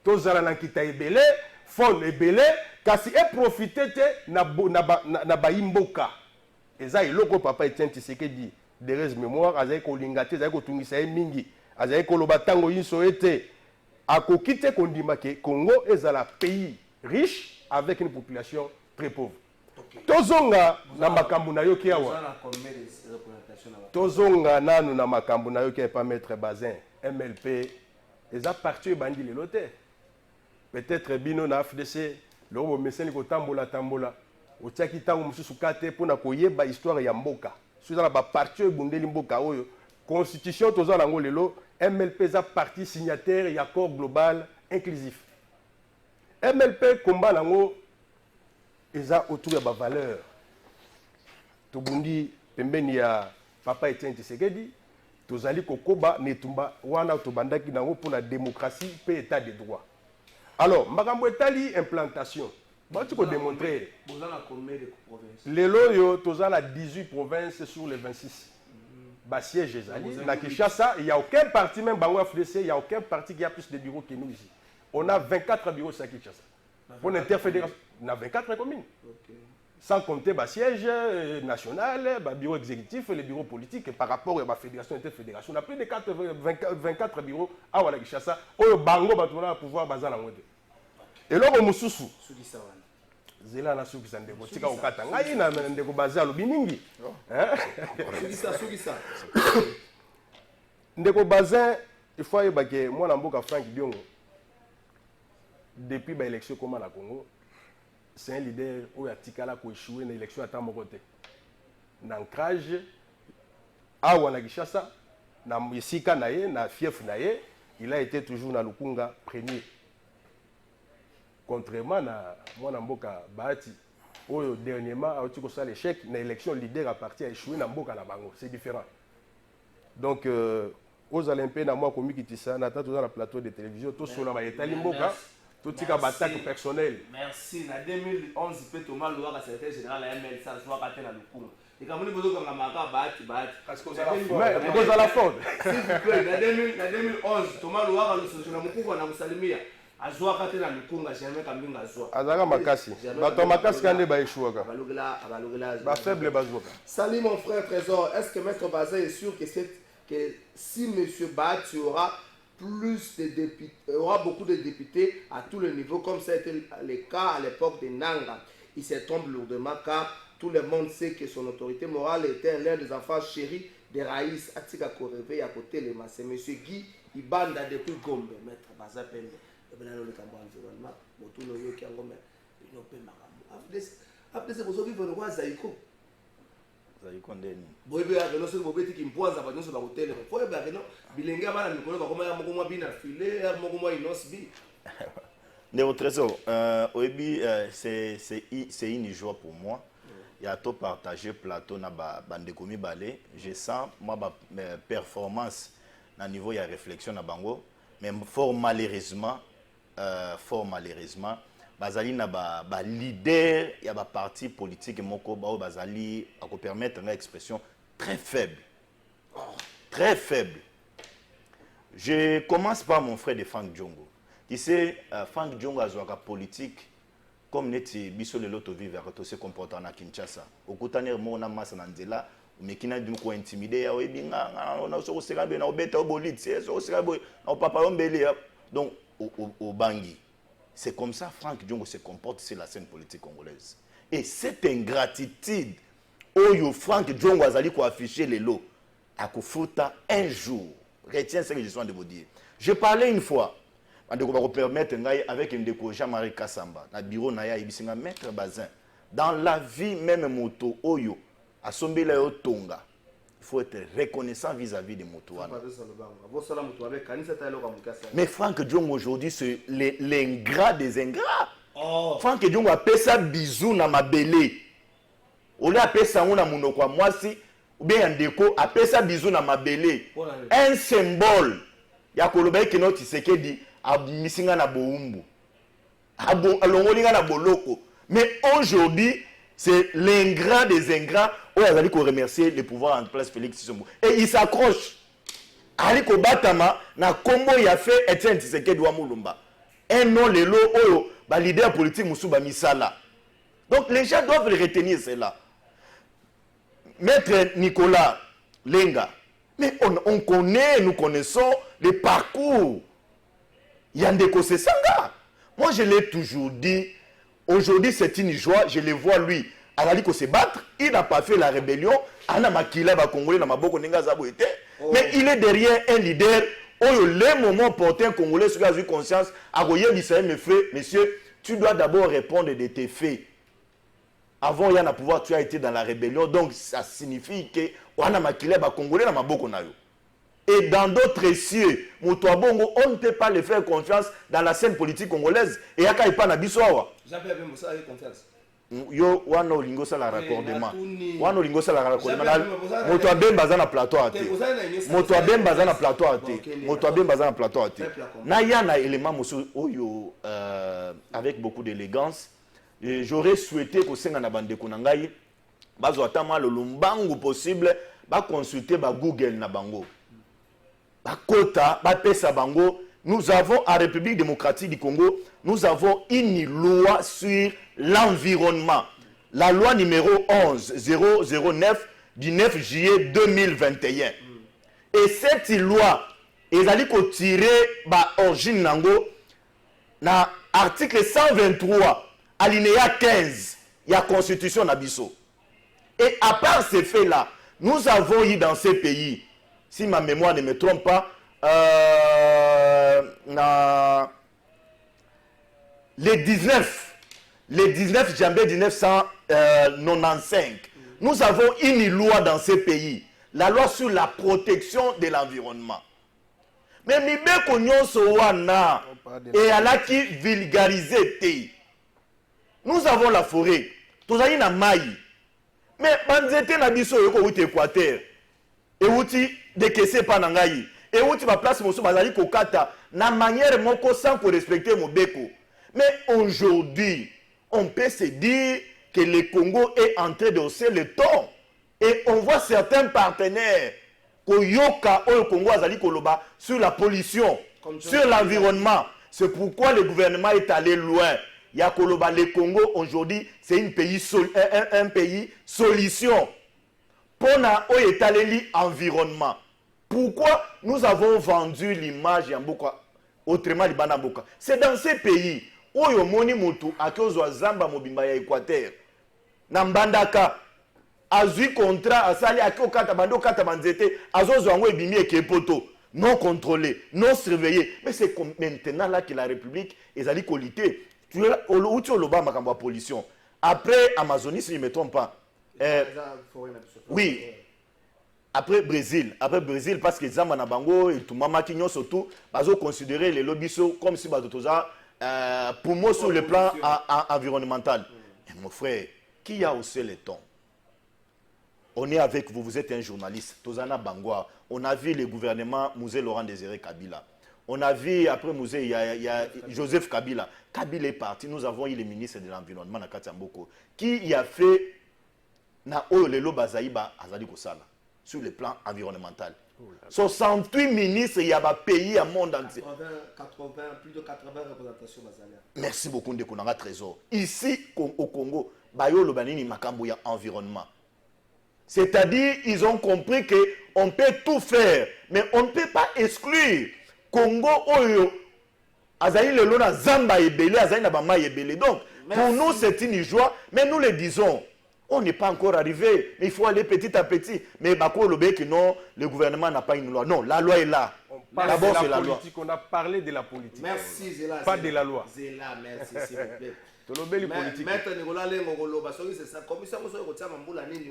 Tozana Nankita est belé, Fon est belé, kasi e profité na Baimboka. Et ça, il a papa Etienne Tshisekedi de res mémoire, azai ko lingate, azai ko tungisa mingi, azai ko lobatango inso ete, ako kite kondima ke Congo est un pays riche avec une population très pauvre. Tozonga na makambu na yo ki awa. Tozonga nanu na makambu na yo ki pas mettre Bazin, MLP, eza parti bandi le lote. Peut-être bino na FDC, lo meseni ko tambola. Otiaki tango mususu kate pona koyeba histoire ya mboka soki eza na baparti oyo ebundeli mboka oyo constitution toza nango lelo MLP eza parti signataire ya accord global inclusif. MLP combat nango eza autour ya bavaleur tobundi pembeni ya papa Etienne Tshisekedi tozali kokoba netumba wana tobandaki nango mpona démocratie mpe état de droit. Alors makambo etali implantation bati kodémontrer lelo oyo toza na 18 provinces sur les 26 basiège ezali na Kinshasa. Il n'y a aucun parti, même Bango FDC, il n'y a aucun parti qui a plus de bureaux que nous ici. On a 24 bureaux à Kinshasa. Pour l'interfédération, on a 24 communes. Sans compter le siège national, le bureau exécutif, les bureaux politiques, et par rapport à la fédération et interfédération. On a plus de 24 bureaux à Kinshasa. Où Bango va pouvoir baser la moitié. Et là, on a Moussoussou. Zela na suki sa ndeko tika okata ngai na ndeko baza lobi mingi ndeko bazin il faut yeba ke mwana mboka Frank Diongo depuis ba élection comme na Congo c'est un leader oyo atikala ko échouer na élection ata moko te na ancrage awa na Kinshasa na misika na ye na fief na ye il a été toujours na Lukunga premier. Contrairement à mon mboka Bahati, où dernièrement a eu l'échec, l'élection leader a parti à échouer dans mboka na bango, c'est différent. Donc aux Olympiens, na moi comme qui ça, na toujours la plateau de télévision, tout sur la Itali mboka, tout tika attaque personnelle. Merci. Na 2011, peut Thomas Loa, secrétaire général de la ML, ça soit raté na Lukunga. Et comme nous disons comme la Bahati. Parce que vous à la faute. S'il vous plaît, na 2011, Thomas Loa, le social Mukuba na Musalimia. Azwa kate na Lukunga jamais kambinga azwa azaka makasi bato makasi kande ba échouaka ba faible bazwaka. Salut mon frère Trésor, est-ce que Maître Bazin est sûr que si monsieur Bahati aura beaucoup de députés à tous les niveaux comme ça a été le cas à l'époque de Nanga, il se trompe lourdement car tout le monde sait que son autorité morale était l'un des enfants chéris des Raïs Atika Korevé à côté de c'est monsieur Guy Ibanda depuis Gombe. Maître Bazin Pende le cambo environnement moto no yoki yango me ino pe makambo après c'est bozo vivre kwa zaiko ndeni boyebe ya no so bobeti ki mpwanza ba nyonso ba hotel ko yeba ke no bilenge bana mikolo ba koma ya moko mwa bina filet ya moko mwa inosbi Néo Trésor oyebi c'est une joie pour moi. Il y a tout partagé plateau na bande komi balé, je sens moi ba performance na niveau ya réflexion na bango mais fort malheureusement bazali na ba leader ya ba parti politique moko ba bazali à permettre une expression très faible. Très faible. Je commence par mon frère de Frank Diongo. Tu sais Frank Diongo a joué politique comme neti biso le loto vivre to se comporter na Kinshasa. Okutane mo na masa na nzela mekina dinu ko intimider ya webinga na so seka be na obeta obolit so seka bo na papa ombele. Donc au Bangui. C'est comme ça Frank Diongo se comporte sur la scène politique congolaise. Et cette ingratitude, où Frank Diongo azali ko afficher les lots, à Kofuta un jour. Retiens ce que je suis en train de vous dire. Je parlais une fois, on permettre avec un déco Jean-Marie Kassamba, dans le bureau Naya Ibisinga, Maître Bazin. Dans la vie, même moto, Oyo, à Sombele Tonga. Il faut être reconnaissant vis-à-vis des moutouanes. Mais Frank Diongo aujourd'hui, c'est l'ingrat des ingrats. Oh. Frank Diongo a fait ça bisou na mabele. On a fait ça na munokwa mwasi ou bien un déco a fait ça bisou na mabele. Un symbole. Ya koloba ki no Tshisekedi a misinga na boumbu. Alongolinga na boloko. Mais aujourd'hui, c'est l'ingrat des ingrats. On a dit qu'on remercier le pouvoir en place Félix Tshisekedi. Et il s'accroche. Aliko Batama, na combo il a fait Etienne Tshisekedi wa Mulumba. Un nom le lot oyo, ba leader politique Moussouba Misala. Donc les gens doivent le retenir cela. Maître Nicolas Lenga. Mais on connaît, nous connaissons les parcours. Yandeko Sesanga. Moi je l'ai toujours dit. Aujourd'hui c'est une joie, je le vois lui. Aliko se battre, il n'a pas fait la rébellion. Ana Makila va Congolais na maboko ninga zabo été. Mais il est derrière un leader. Où les moments portés un Congolais sur la conscience, à mes frères, messieurs, tu dois d'abord répondre de tes faits. avant il y a un pouvoir, tu as été dans la rébellion, donc ça signifie que on a makile ba congolais na maboko na yo. Et dans d'autres cieux, Moutouabongo, on ne peut pas les faire confiance dans la scène politique congolaise. Et yaka ipa na biso awa. Jean-Pierre Bembosa a confiance. Yo wana olingo sala raccordement. Wana olingo sala raccordement. Moutouabemba za na plateau ate. Moutouabemba za na plateau ate. Moutouabemba za na plateau ate. Na ya na élément mosu oyo avec beaucoup d'élégance. J'aurais souhaité que senga na bande konangai bazo atama le lumbangu possible ba consulter ba Google na bango. Ba kota ba pesa bango. Nous avons en République démocratique du Congo, nous avons une loi sur l'environnement. La loi numéro 11009 du 9 juillet 2021. Et cette loi, elle a tiré ba origine nango na article 123 alinéa 15 il y a constitution nabiso. Et à part ces faits-là, nous avons eu dans ces pays, si ma mémoire ne me trompe pas, les 19 janvier 1995, nous avons une loi dans ces pays, la loi sur la protection de l'environnement. Mais mibeko nyonso wana et ala qui vulgarisé. Nous avons la forêt, tous aïe na maï. Mais banzete na biso yoko outi Équateur, et outi de kese panangaï, et outi ma place moso bazali kokata, na manière moko sans pour respecter mon beko. Mais aujourd'hui, on peut se dire que le Congo est en train de hausser le ton. Et on voit certains partenaires, Koyoka au Congo azali koloba, sur la pollution, sur l'environnement. C'est pourquoi le gouvernement est allé loin. Yakoloba, le Congo aujourd'hui, c'est un pays solution. Pona o etaleli environnement. Pourquoi nous avons vendu l'image Yamboka autrement libana boka? C'est dans ces pays où yomoni mutu akozwa zamba mobimba ya Équateur. Nambandaka azui contrat asali akokata bando kata banzete azozwa ngo ebimi ekepoto. Non contrôlé, non surveillé. Mais c'est maintenant là que la République est allée coliter. Pollution. Après Amazonie, si je ne me trompe pas. Oui. Après Brésil, parce que les Zamba Nabango et tout Mama Kinyo surtout, ils ont considéré les lobbies comme si pour moi sur le plan environnemental. Et mon frère, qui a haussé le ton? On est avec vous, vous êtes un journaliste. Tozana Bangwa, on a vu le gouvernement Mouzé Laurent Désiré Kabila. On a vu, après Mouzé, il y a Joseph Kabila. Kabila est parti. Nous avons eu le ministre de l'Environnement, Nakati Mboko, qui y a fait na Oyolelo Bazaïba Azali Kosala sur le plan environnemental. 68 ministres, il y a un pays, un monde entier. 80, plus de 80 représentations Bazalia. Merci beaucoup, Ndekonanga Trésor. Ici, au Congo, Bayolo Banini Makamboya environnement. C'est-à-dire, ils ont compris qu'on peut tout faire, mais on ne peut pas exclure Congo Oyo. Azaï le lona Zamba ebele, Azaï na bama ebele. Donc, pour nous, c'est une joie, mais nous le disons. On n'est pas encore arrivé, mais il faut aller petit à petit. Mais Bako Lobe que non, le gouvernement n'a pas une loi. Non, la loi est là. D'abord, c'est la loi. On a parlé de la politique. Merci, Zéla. Pas de la loi. Zéla, merci, s'il vous plaît. Tolobeli politique. Maître Nicolas Lengo, c'est ça. Comme ça, vous savez, vous savez, vous savez,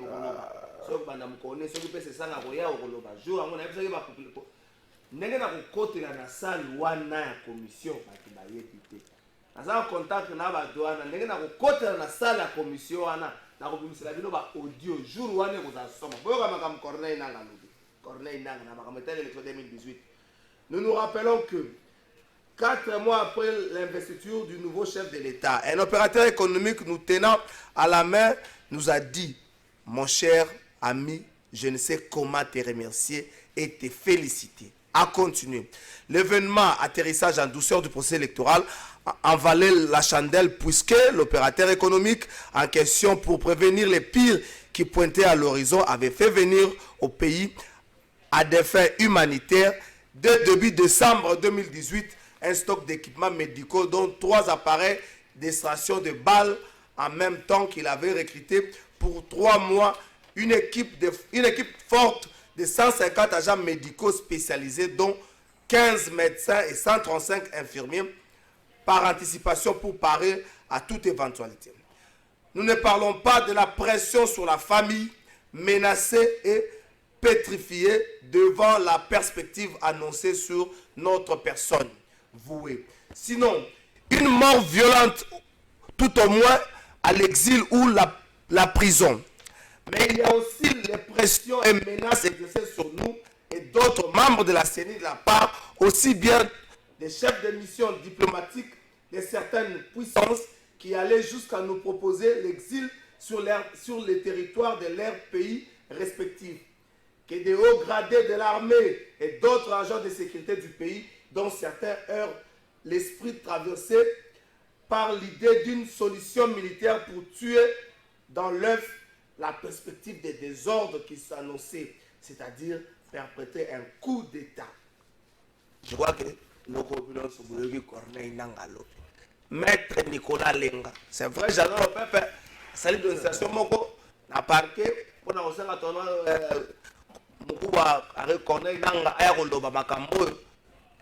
vous savez, ndenge na kokotela na salle wana ya commission baki bayebi te naza contact na badwana ndenge na kokotela na salle ya commission wana na kobimisela bino ba audio jour wana kozasoma boyoka makambo Corneille Nanga lobi Corneille Nanga na makambo ya l'élection 2018. Nous nous rappelons que 4 mois après l'investiture du nouveau chef de l'État, un opérateur économique nous tenant à la main nous a dit: mon cher ami, je ne sais comment te remercier et te féliciter. À continuer. L'événement atterrissage en douceur du procès électoral en valait la chandelle puisque l'opérateur économique en question, pour prévenir les pires qui pointaient à l'horizon, avait fait venir au pays à des fins humanitaires dès début décembre 2018 un stock d'équipements médicaux dont 3 appareils d'extraction de balles en même temps qu'il avait recruté pour 3 mois une équipe forte de 150 agents médicaux spécialisés, dont 15 médecins et 135 infirmiers, par anticipation pour parer à toute éventualité. Nous ne parlons pas de la pression sur la famille, menacée et pétrifiée devant la perspective annoncée sur notre personne vouée. Sinon, une mort violente, tout au moins à l'exil ou la prison. Mais il y a aussi les pressions et menaces exercées sur nous et d'autres membres de la CENI de la part aussi bien des chefs de mission diplomatiques de certaines puissances qui allaient jusqu'à nous proposer l'exil sur les territoires de leurs pays respectifs, que des hauts gradés de l'armée et d'autres agents de sécurité du pays, dont certains heurtent l'esprit traversé par l'idée d'une solution militaire pour tuer dans l'œuf la perspective des désordres qui s'annonçaient, c'est-à-dire perpétrer un coup d'État. Je crois que nos communautés sont Corneille Nangalo. Maître Nicolas Lenga. C'est vrai, j'adore le peuple. Salut de l'instation, Moko, n'a parqué, pour nous faire attendre, avec Corneille Nanga, Aéroloba Makambo.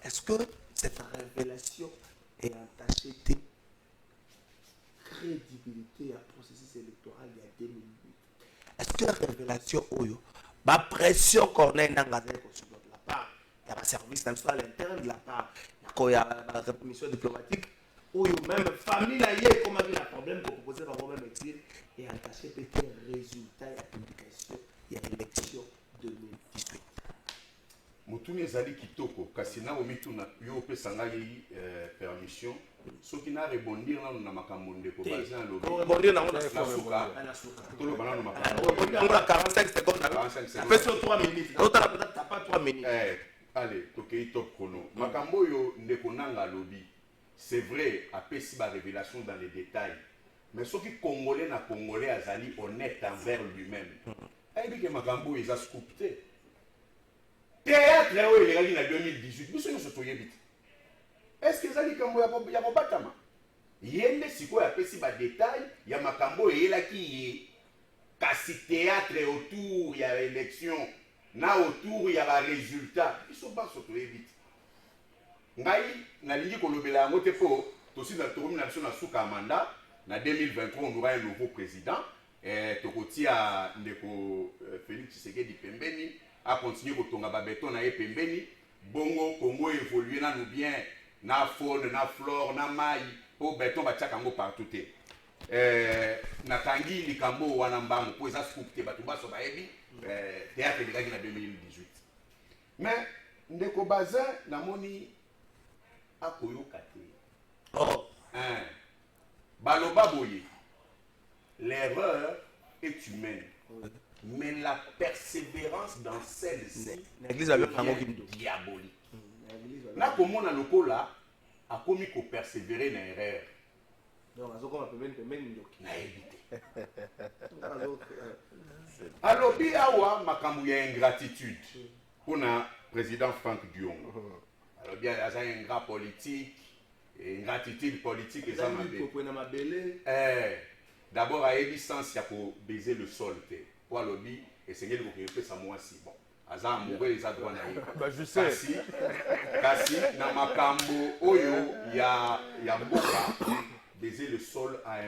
Est-ce que cette révélation est entachée de crédibilité à processus électoral il y a 2008? Est-ce que la révélation, la pression Corneille Nanga de la part, il y a un service à l'intérieur de la part, il y a une mission diplomatique, ou même famille comme il y a un problème pour proposer par même exil et attacher peut-être résultat et application et élection 2018. Motuni ezali kitoko kasi na omituna yo pesanga yi permission soki na rebondir na makambo ndeko bazin lo rebondir na suka to lo banana makambo rebondir na 45 secondes après sur 3 minutes l'autre la peut-être pas 3 minutes allez tokei top chrono makambo yo ndeko nanga lobi. C'est vrai, après si la révélation dans les détails, mais ce qui Congolais na Congolais azali honnête envers lui-même. Il dit que Makambo il a sculpté. Théâtre il est allé en 2018. Nous sommes sur vite. Est-ce que Zali Kambo ya batama? Yende siko ya pesi ba détail, ya Makambo il là qui kasi théâtre autour il y a élection, na autour il y a ba résultat. Ils sont pas sur vite. Ngai nalingi kolobela yango te po tosi na tokomi na biso na suka mandat na 2023 on aura un nouveau président tokotia ndeko Félix Tshisekedi pembeni a continuer kotonga ba beton na ye pembeni bongo Congo évoluer na nous bien na faune na flore na mai po beton ba tiaka ngo partout te na tangi likambo wana mbango po eza scoop te bato baso bayebi théâtre de na 2018 mais ndeko bazin namoni Baloba boye. L'erreur est humaine, mais la persévérance dans celle-ci est diabolique. Na comment na lokola a commis ko persévérer na erreur. Donc azo comme pembeni ndoki. Na éviter. Alors bi awa makambu ya ingratitude pour na président Franck Diongo. Alors bien, il y a un grand politique, une gratitude politique. D'abord, à l'évidence, il y a pour baiser le sol. Pour le lobby, et c'est qu'il faut ça moi aussi. Bon, Azan amoureux, ils ont droit à je sais. Kasi, dans ma cambo, oyo, il y a beaucoup baiser le sol à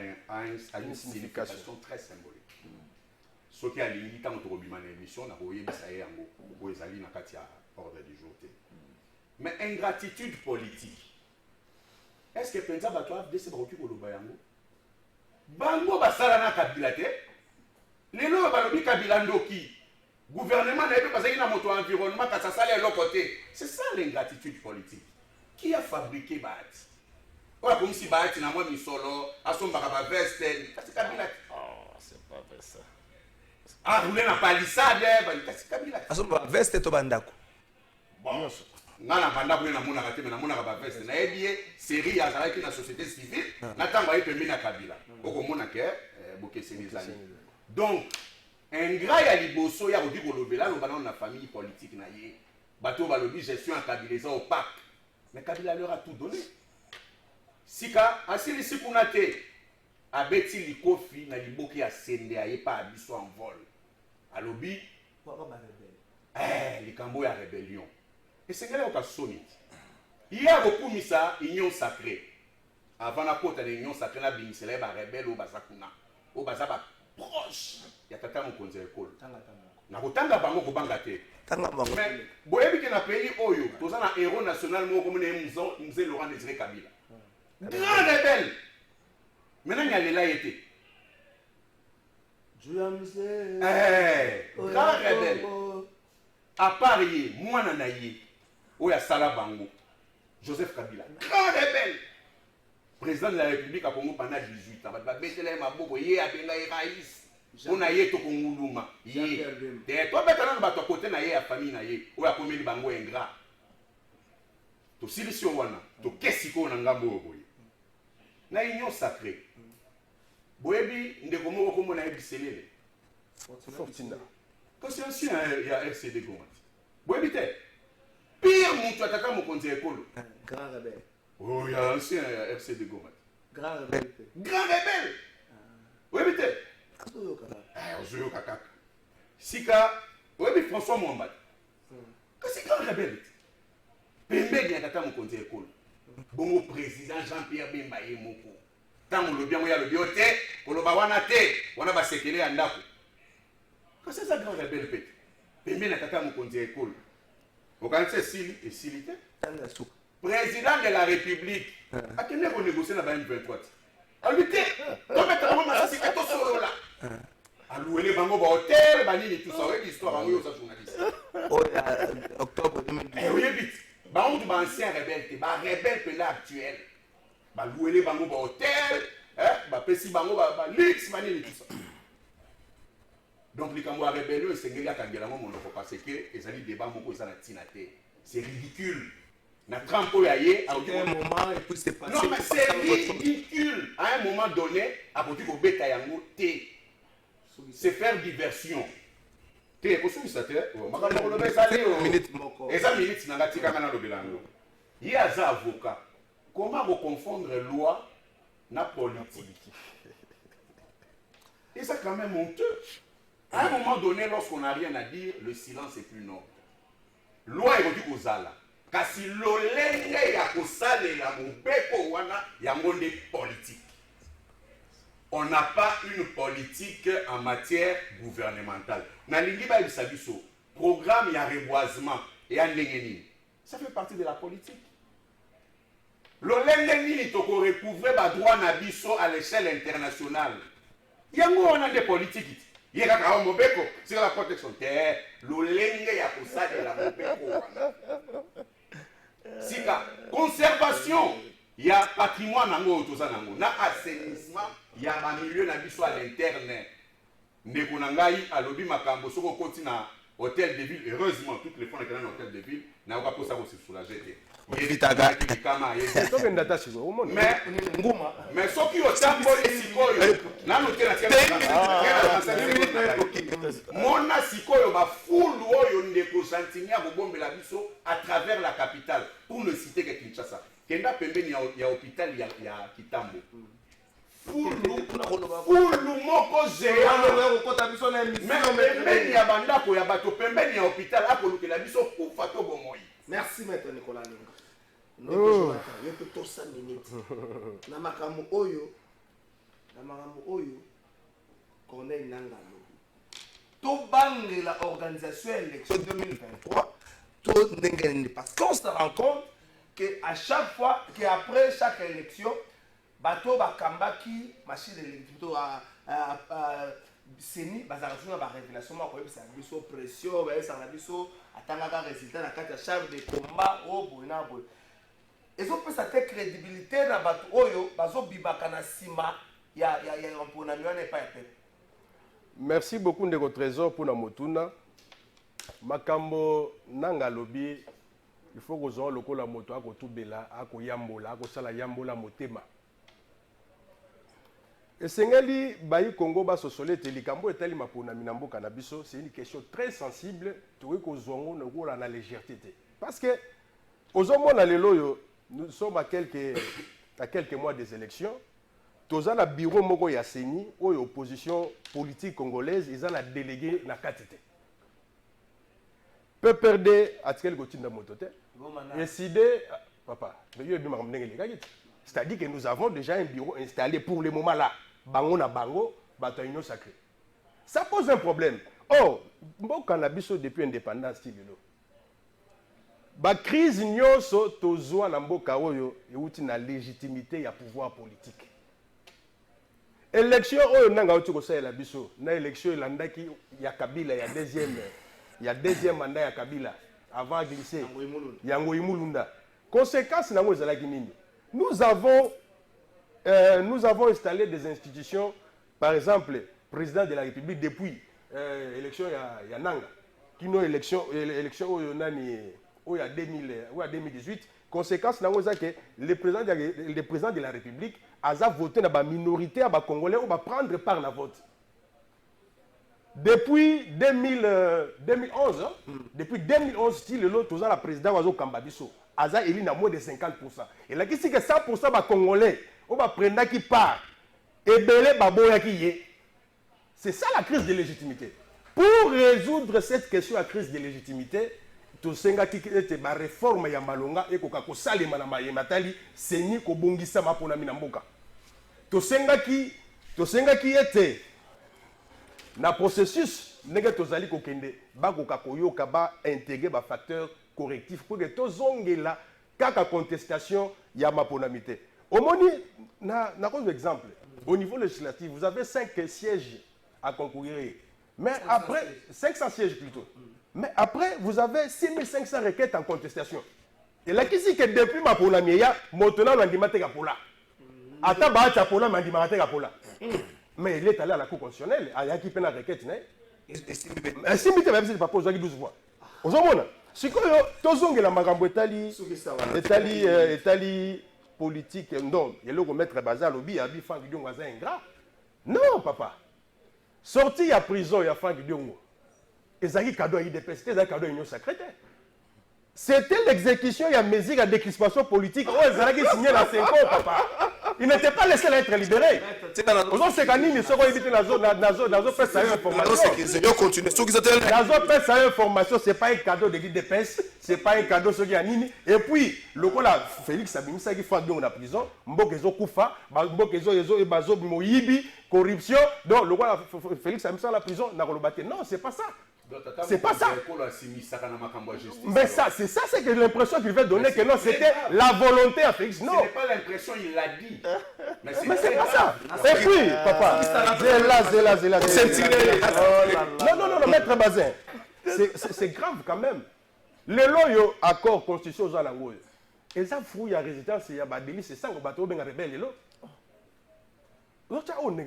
une signification très symbolique. Ce qui a l'indiqué quand on a une émission, on a vu ça y est, on a vu ça ordre du jour. Mais ingratitude politique. Est-ce que Penza Batoa de se broquer pour le Bayango? Bango Basala na Kabila te. Les lois balobi Kabila ndoki. Gouvernement n'a pas passé dans moto environnement quand ça sale l'autre côté. C'est ça l'ingratitude politique. Qui a fabriqué Bahati? Voilà comme si Bahati n'a pas mis solo, à son baraba veste. C'est Kabila. Oh, c'est pas vrai ça. Ah, rouler na palissade, c'est Kabila. À son baraba veste to bandako. Bon. Ngana banda kuna namuna kateme namuna ka veste na ebie série ya zalaki na société civile na tango ayi pembe na Kabila okomona ke boke senizali donc ingrat ya liboso ya kodi kolobela lo bana na famille politique na ye bato balobi gestion ya Kabila eza opaque mais Kabila leur a tout donné sika asili sikuna te abeti likofi na liboki ya sende aye pa abiso en vol alobi likambo ya rébellion. Et c'est là où sonné. Il y a beaucoup mis ça, union sacrée. Avant la porte de l'union sacrée, la bimisela ba rebelle ou basakuna. o baza ba proche ya tata mokonzi ya ekolo na kotanga bango kobanga te mais boyebi ke na pays oyo toza na héros national moko komona ye mzee Laurent Désiré Kabila grand rebelle maintenant nyalela ye te grand rebelle à part ye mwana na ye oyo asala bango Joseph Kabila grand rebelle président de la République à Congo pendant 18 ans babetela ye maboko ye abenga ye raïs mpona ye tokonguluma ye tobetana na bato ya kote na ye ya famille na ye oyo akomeli bango ingrat tosilisi oyo wana tokesi koyo na ngambo oyo boye na union sacré boyebi ndeko moko kombo na ye biselele Fortina kasi ancien ya RCD Goma boyebi te pire moto ataka mokonzi ya ekolo Grand rebelle. Oh, ya ancien ya RCD Goma Grand rebelle. grand rebelle boyebi te Azoyoka. kaka sika oyebi François Mwamba kasi grand rebelle pembeni ya tata mokonzi ya ekolo bongo président Jean-Pierre Bemba ye moko ntango olobi yango ya lobi o te koloba wana te wana basekele ya ndako kasi eza grand rebelle pete pembeni ya tata mokonzi ya ekolo okanisi esili te président de la république akende konégocie na ba M23 alobi te tobeta bango masasi ka tosolola alouele bango bahotel banini tout ça oyebi histoire bango yo oza journaliste Octobre 2012. oyebi te bango tu baancien rebelle te barebelle pela actuel balouele bango bahotel bapesi bango balix banini tout ça donc likambo ya rebelle oyo esengeli akangela ngo monoko parce que ezali débat moko eza na ntina te c'est ridicule na trempe oyo aye un moment et puis c'est passé. non mais c'est ridicule à un moment donné akoki kobeta yango te c'est faire diversion te ekosungisa te makambo koloba ezali eza minute na nga tikanga nalobela yango ye aza avocat comment koconfondre loi na politique et ça quand même honteux à un moment donné lorsqu'on n'a rien à dire le silence est plus noble loi ekoki kozala kasi lolenge ya kosalela mobeko wana yango nde politique. On n'a pas une politique en matière gouvernementale. Nalingi bayebisa biso programme ya reboisement et ya ndenge nini ça fait partie de la politique. Lolenge nini toko recouvrer ba droit na biso à l'échelle internationale yango wana nde politique ye kaka mobeko sur la protection te lolenge ya kosalela mobeko wana sika conservation ya patrimoine nango toza nango na assainissement ya ba milieu na biso à l'interne ndeko na ngai alobi makambo soko koti na hôtel de ville heureusement toutes les fois na kana hôtel de ville na oka posa ko se soulager te Evitaga kama toke ndata siko omona mais nguma mais soki otamboli sikoyo nano te na mona sikoyo ba fulu oyo ndeko Santinia kobombela biso à travers la capitale pour ne citer que Kinshasa kenda pembeni ya hôpital ya Kitambo fulu moko géant pembeni ya bandako ya bato pembeni ya hôpital akolukela biso kufa to bomoi. Merci maître Nicolas Linga. Nous avons 5 minutes. Na makambo oyo Corneille Nangaa to bangela organisation élection 2023 to ndenge parce qu'on se rend compte que à chaque fois qu'après chaque élection bato bakambaki machine électrique à seni bazarasuna ba révélation mako yebisa biso pression ba yesa na biso atangaka résultat na kati ya chef de combat au boina boy ezopesa te crédibilité na bato oyo bazobibaka na sima ya mpona miwana epa ya pepe. Merci beaucoup ndeko trésor pour na motuna makambo nanga lobi il faut kozwa lokola moto akotubela akoyambola akosala yambola motema esengeli bayi Congo basosole te likambo etali mapona minamboka na biso c'est une question très sensible tokoki kozwa ngo lokola na légèreté te parce que ozomona lelo yo nous sommes à quelques mois des élections toza na bureau moko ya seni oyo opposition politique congolaise eza na délégué na kati te PPRD atikeli kotinda moto te décidé papa mais yo bima ndenge lekaki te c'est-à-dire que nous avons déjà un bureau installé pour le moment là bango na bango bato ya union sacrée. Ça pose un problème. Or, mboka na biso depuis indépendance ti lelo. Ba crise nyonso tozwa na mboka oyo euti na légitimité ya pouvoir politique. Élection oyo nanga uti ko la biso na élection elandaki ya Kabila ya deuxième mandat ya Kabila avant glisser yango imulunda. Conséquence nango ezalaki nini? Nous avons installé des institutions, par exemple, président de la République depuis l'élection ya Nanga, qui n'a élection au 2018. Conséquence, que le président de la République a voté dans la minorité à Congolais, on va prendre part la vote. Depuis 2011, depuis 2011, si le lot, le président Wazo Kambabiso, Aza élu na moins de 50%. Et là, qui c'est que 100% de Congolais, on va prendre qui part. Et belé baboya qui y est. C'est ça la crise de légitimité. Pour résoudre cette question de crise de légitimité, tosenga ki ete ba réforme ya malonga ekoka ko salema na mayematali seni ko bongisa mapona mina mboka. Tosenga ki ete na processus ndenge tozali ko kende ba koka koyoka ba intégrer ba facteur correctif pour que tozongela kaka contestation ya maponamité. Au moni na cause exemple, au niveau législatif, vous avez 5 sièges à concourir. Mais après 500 sièges plutôt. Mais après, vous avez 6500 requêtes en contestation. Et là, qui dit que depuis ma ponamia, maintenant, on a dit que pour là. Attends, bah, pour là, on a dit que pour là. Mais il est allé à la Cour constitutionnelle, il y a qui peine la requête. Si vous avez pas posé 12 fois. Vous avez si vous avez la magambo etali politique, non, il y a le maître bazar lobby, il y a des gens qui ont ingrat. Non, papa. Sorti à prison, il y a Franck Diongo. Et ça, cadeau à IDPS, c'était un cadeau à l'Union sacrée. C'était l'exécution, il y a mesure de décrispation politique. Oh, ils ont signé la 5 ans, papa. Il n'était pas laissé à être libéré. Aujourd'hui, c'est quand ils sont éviter la zone presse à information. La zone presse à information, ce n'est pas un cadeau de l'IDPS, ce n'est pas un cadeau de Nini. Et puis, le cas Félix Sabimisa qui fait dans la prison, Mbokezo Koufa, Mbokezo Ebazo Moyibi, corruption. Donc, le cas Félix Sabimisa dans la prison, non, c'est pas ça. C'est pas ça. Mais ça, c'est ça, c'est que l'impression qu'il veut donner que non, c'était la volonté à Félix. Non. Ce n'est pas l'impression, il l'a dit. Mais c'est pas ça. Et puis, papa, Zéla. Non, maître Bazin. C'est grave quand même. Le loyo accord constitution aux alangoyo. Et ça, fou, il y a résidence, il y a badeli, c'est ça, on va trouver un rebelle. L'autre, on est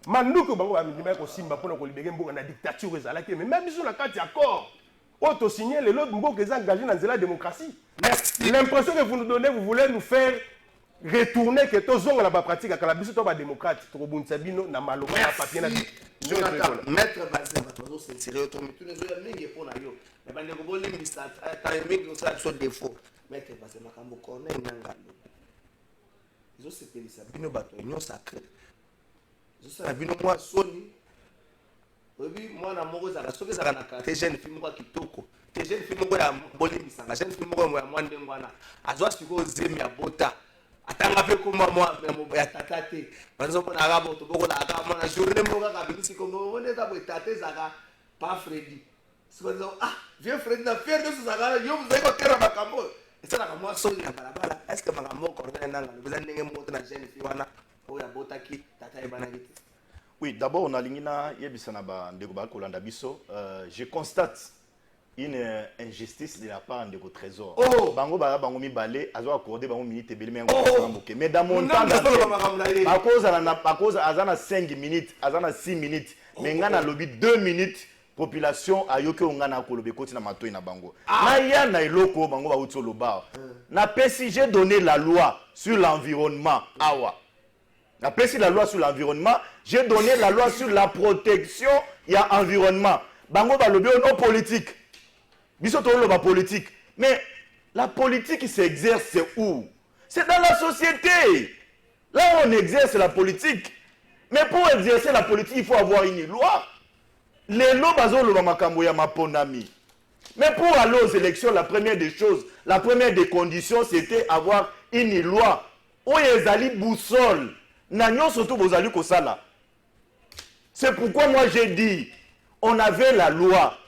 Manduko bango bamindima ko simba pona ko libérer mboka na dictature ezalaki mais même sur la carte accord auto signer les autres mboka est engagé dans la démocratie. L'impression que vous nous donnez, vous voulez nous faire retourner que tozonga la pratique à la biso to ba démocrate to bundisa bino na maloba na papier na maître Bazin bato c'est sérieux to tous les jours mingi pona yo mais bande ko boli ministre ta mingi ça so défaut maître Bazin makambo kona ngangalo izo sepelisa bino bato union sacrée. Je suis venu moi Sony. Oui, moi na moko za soki za na ka jeune film kwa kitoko. Jeune film kwa ya boli misanga. Jeune film kwa ya mwande ngwana. Azwa siko zemi ya bota. Atanga pe kuma moi ya tatate. Banzo mona ngabo to boko na ka mona journée moka ka bisi ko ngone za bo tate zaka pa Freddy. Siko zo vieux Freddy na faire de zaka yo vous ko kera makambo. C'est la moi Sony na balabala. Est-ce que makambo coordonner nanga. Vous ndenge moto na jeune film wana. Oui, d'abord, on a je constate une injustice de la part de Trésor. Bango bango mi balé, azo accordé bango minute mais dans mon temps, à cause azana 5 minutes, azana 6 minutes, mais ngana lobby 2 minutes. Population ayoke ongana kolobe koti na matoi na bango. Na ya na eloko bango ba utso loba. Na pesi j'ai donné la loi sur l'environnement awa. Après la loi sur l'environnement, j'ai donné la loi sur la protection et l'environnement. Bango ba lobby non politique. Biso to lo ba politique. Mais la politique s'exerce où? C'est dans la société. Là on exerce la politique. Mais pour exercer la politique, il faut avoir une loi. Les lois bazo lo makambo ya maponami. Mais pour aller aux élections, la première des choses, la première des conditions, c'était avoir une loi. Où ezali boussole. Na nyon surtout bozali kosala. C'est pourquoi moi j'ai dit, on avait la loi.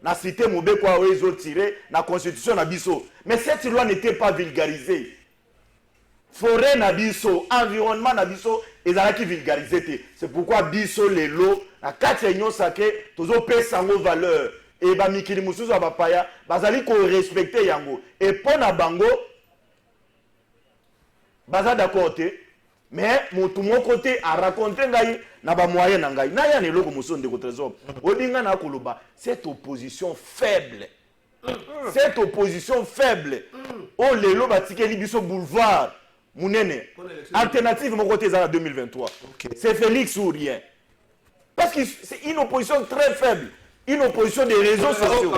La cité Mobekwa Oezo tiré, la constitution Nabiso. Mais cette loi n'était pas vulgarisée. Forêt Nabiso, environnement Nabiso, ils allaient vulgariser. C'est pourquoi Biso les lots, la 4 unions sacrées, tous les pays sans valeur. Et bah Mikili Moussou Abapaya, bazali ko respecter yango. Et pour na bango, baza d'accord mais mon côté a raconté ngai na ba moyen na ngai. Na ya ne loko Moussou ndeko trésor. Odinga na koloba, cette opposition faible. Cette opposition faible. Oh lelo batikeli biso boulevard. Mounene. Alternative mon côté en 2023. Okay. C'est Félix ou rien. Parce que c'est une opposition très faible. Une opposition des réseaux sociaux.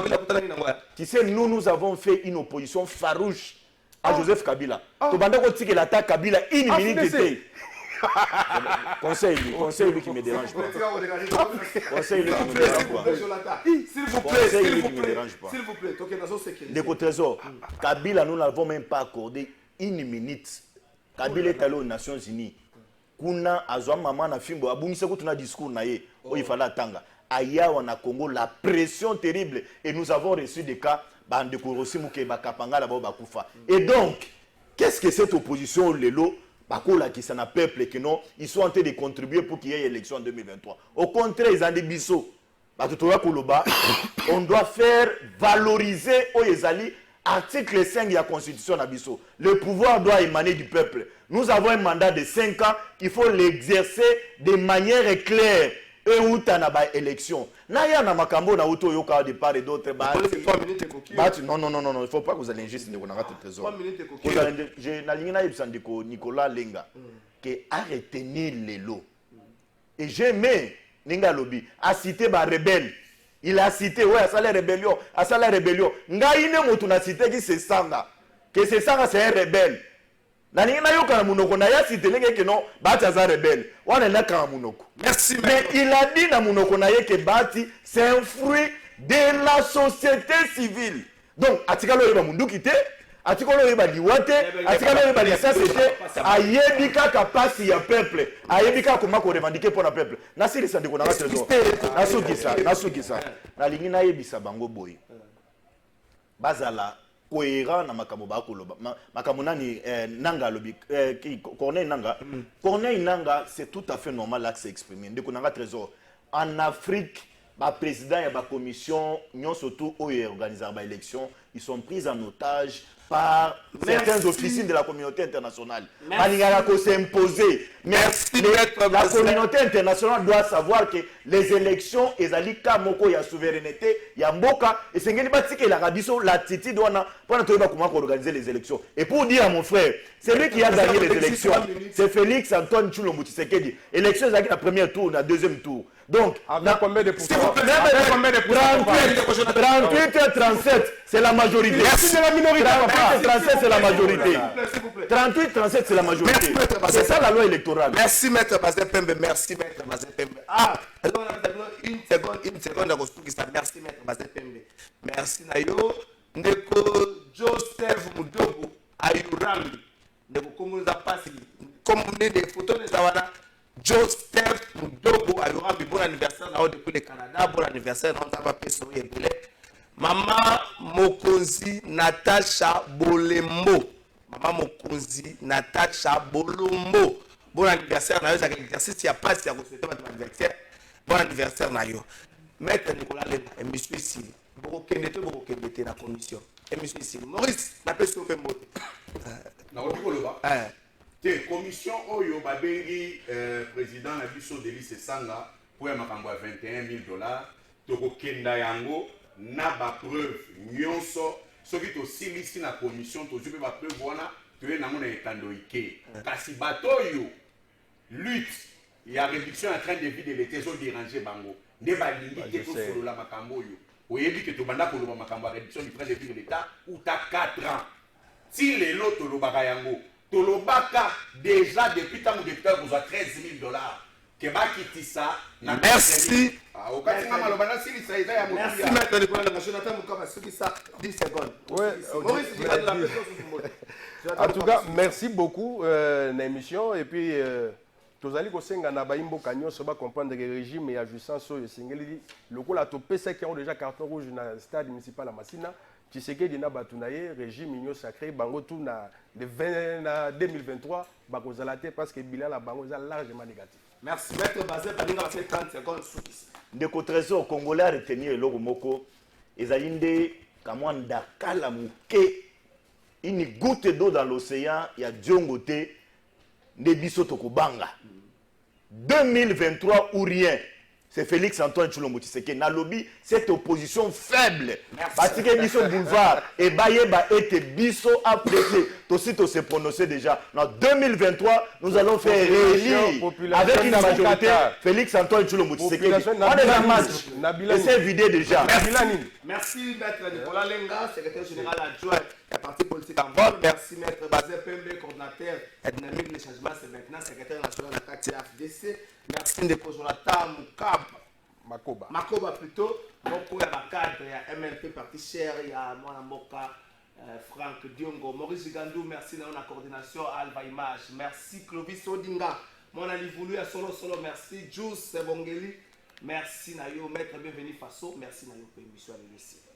Tu sais, nous avons fait une opposition farouche à Joseph Kabila. Tu vas dire que l'attaque Kabila, une minute était. Conseil lui qui me dérange pas. Conseil lui qui me dérange pas. S'il vous plaît, s'il vous plaît. S'il vous plaît, Ndeko Trésor, Kabila, nous n'avons même pas accordé une minute. Kabila est allé aux Nations Unies. Kuna azwa maman na fimbo abungisa ko tuna discours na ye o ifala tanga. Aya wana Congo la pression terrible et nous avons reçu des cas bande ko rosimuke bakapanga la bakufa. Et donc qu'est-ce que cette opposition lelo bakola qui s'en a peuple et que non ils sont en train de contribuer pour qu'il y ait élection en 2023. Au contraire ils ont des biso. On doit faire valoriser Oyezali article 5 de la Constitution Nabiso. Le pouvoir doit émaner du peuple. Nous avons un mandat de 5 ans. Il faut l'exercer de manière claire. Et où tu as une élection. Naya na makambo na auto yoka de part et d'autre. Non, il ne faut pas que vous allez injuste de votre trésor. Je n'ai pas Nicolas Lenga qui a retenu les lots. Et j'aimais Ninga Lobby a cité ma rebelle. Il a cité, ouais, à la rébellion, Ngaïne Motuna cité qui se sanga. Que se sanga c'est un rebelle. Nanina yoka munoko na ya cité que non, Bati a rebelle. Wana na ka munoko. Merci. Mais il a dit na munoko na ye que Bati c'est un fruit de la société civile. Donc, atikalo yeba mundu kité, atikalo yeba liwate, atikalo yeba lisasete, ayebika kapasi ya peuple, ayebika comment ko revendiquer pour le peuple. Nasiri sandiko na trésor. Nasukisa. Na lingi na yebisa bango boy. Bazala cohérent na makambo ba koloba. Makambo nani nanga lobi Corneille Nanga, c'est tout à fait normal là que c'est exprimé. Ndeko nanga trésor. En Afrique, le président et la commission, surtout où ils organisent l'élection, ils sont pris en otage par certaines officines de la communauté internationale. S'imposer. Merci. La communauté internationale doit savoir que les élections, il y a souveraineté, il y a mboka, et c'est que l'Arabie l'attitude pour organiser les élections. Et pour dire à mon frère, c'est lui qui a gagné les élections. C'est Félix Antoine Tshilombo Tshisekedi. Élection, c'est la première tour, la deuxième tour. Donc, combien de pourcents? 38 et 37, c'est la majorité. Merci de la minorité. 38 et 37, c'est la majorité. 38 et 37, c'est la majorité. C'est ça la loi électorale. Merci, maître Bazepembe. Merci, maître Bazepembe. Une seconde, merci, maître Bazepembe. Merci, Nayo. Ndeko Joseph Mudogo Ayurambi. Ndeko Komunza Pasi. Comme on est des photos de Zawana. Joseph Mudogo Ayurambi, bon anniversaire depuis le Canada, bon anniversaire dans ta papier sur les boulets. Maman Mokonzi Natacha Bolembo. Maman Mokonzi Natacha Bolombo. Bon anniversaire, Nayo, c'est l'exercice, il n'y a pas si à vous souhaiter votre anniversaire. Bon anniversaire, Nayo. Maître Nicolas Lenga, monsieur ici. Beaucoup de la commission. Monsieur ici. Maurice, la personne fait mot. Te commission oyo babengi président na biso Delis Sanga pour makambo ya $21,000 toko kenda yango na ba preuve nyonso soki to silisi na commission to jupe ba preuve wana to na mona etando ike kasi batoyo lutte ya réduction en train de vie de l'été zo déranger bango ne ba lingi ke to solo la makambo oyo oyebi ke to banda ko lo makambo réduction du train de vie de l'état ou ta 4 ans si les lots to lo baka yango Tolobaka déjà depuis tant de temps vous a $13,000 que bakitisa na merci merci maître Nicolas Lenga Jonathan Mukaba ça 10 secondes. En tout cas merci beaucoup l'émission et puis tozali kosenga na baimboka nyonso comprendre que régime ya jouissance oyo esengeli lokola topesaki yango déjà carton rouge na stade municipal ya Masina Tshisekedi na bato na ye régime nyonso sacré bango tout na de 20 na 2023 bakozala te parce que bilan la bango eza largement négatif. Merci maître Bazé balinga passer 30 secondes sukisi. Ndeko trésor congolais a retenir eloko moko ezali nde kamwa ndakala moke une goutte d'eau dans l'océan ya diongo te nde biso tokobanga 2023 ou rien. C'est Félix Antoine Tshilombo Tshisekedi na lobby cette opposition faible batike biso boulevard et bayeba ete biso a prêté aussi to se prononcer déjà en 2023 nous allons faire réélire avec une majorité Félix Antoine Tshilombo Tshisekedi on est en match et c'est vidé déjà. Merci maître Nicolas Lenga secrétaire général adjoint du parti politique en vol. Merci maître Bazé Pembe coordinateur dynamique de changement c'est maintenant secrétaire national de la FDC. Merci Ndeko Jonathan Makoba plutôt beaucoup ya cadre ya MLP parti cher ya mwana mboka Franck Diongo Maurice Gandou merci na la coordination Alva Image merci Clovis Odinga mwana livulu ya solo merci Juice Bongeli merci na yo maître bienvenue Faso merci na yo pour émission à l'émission.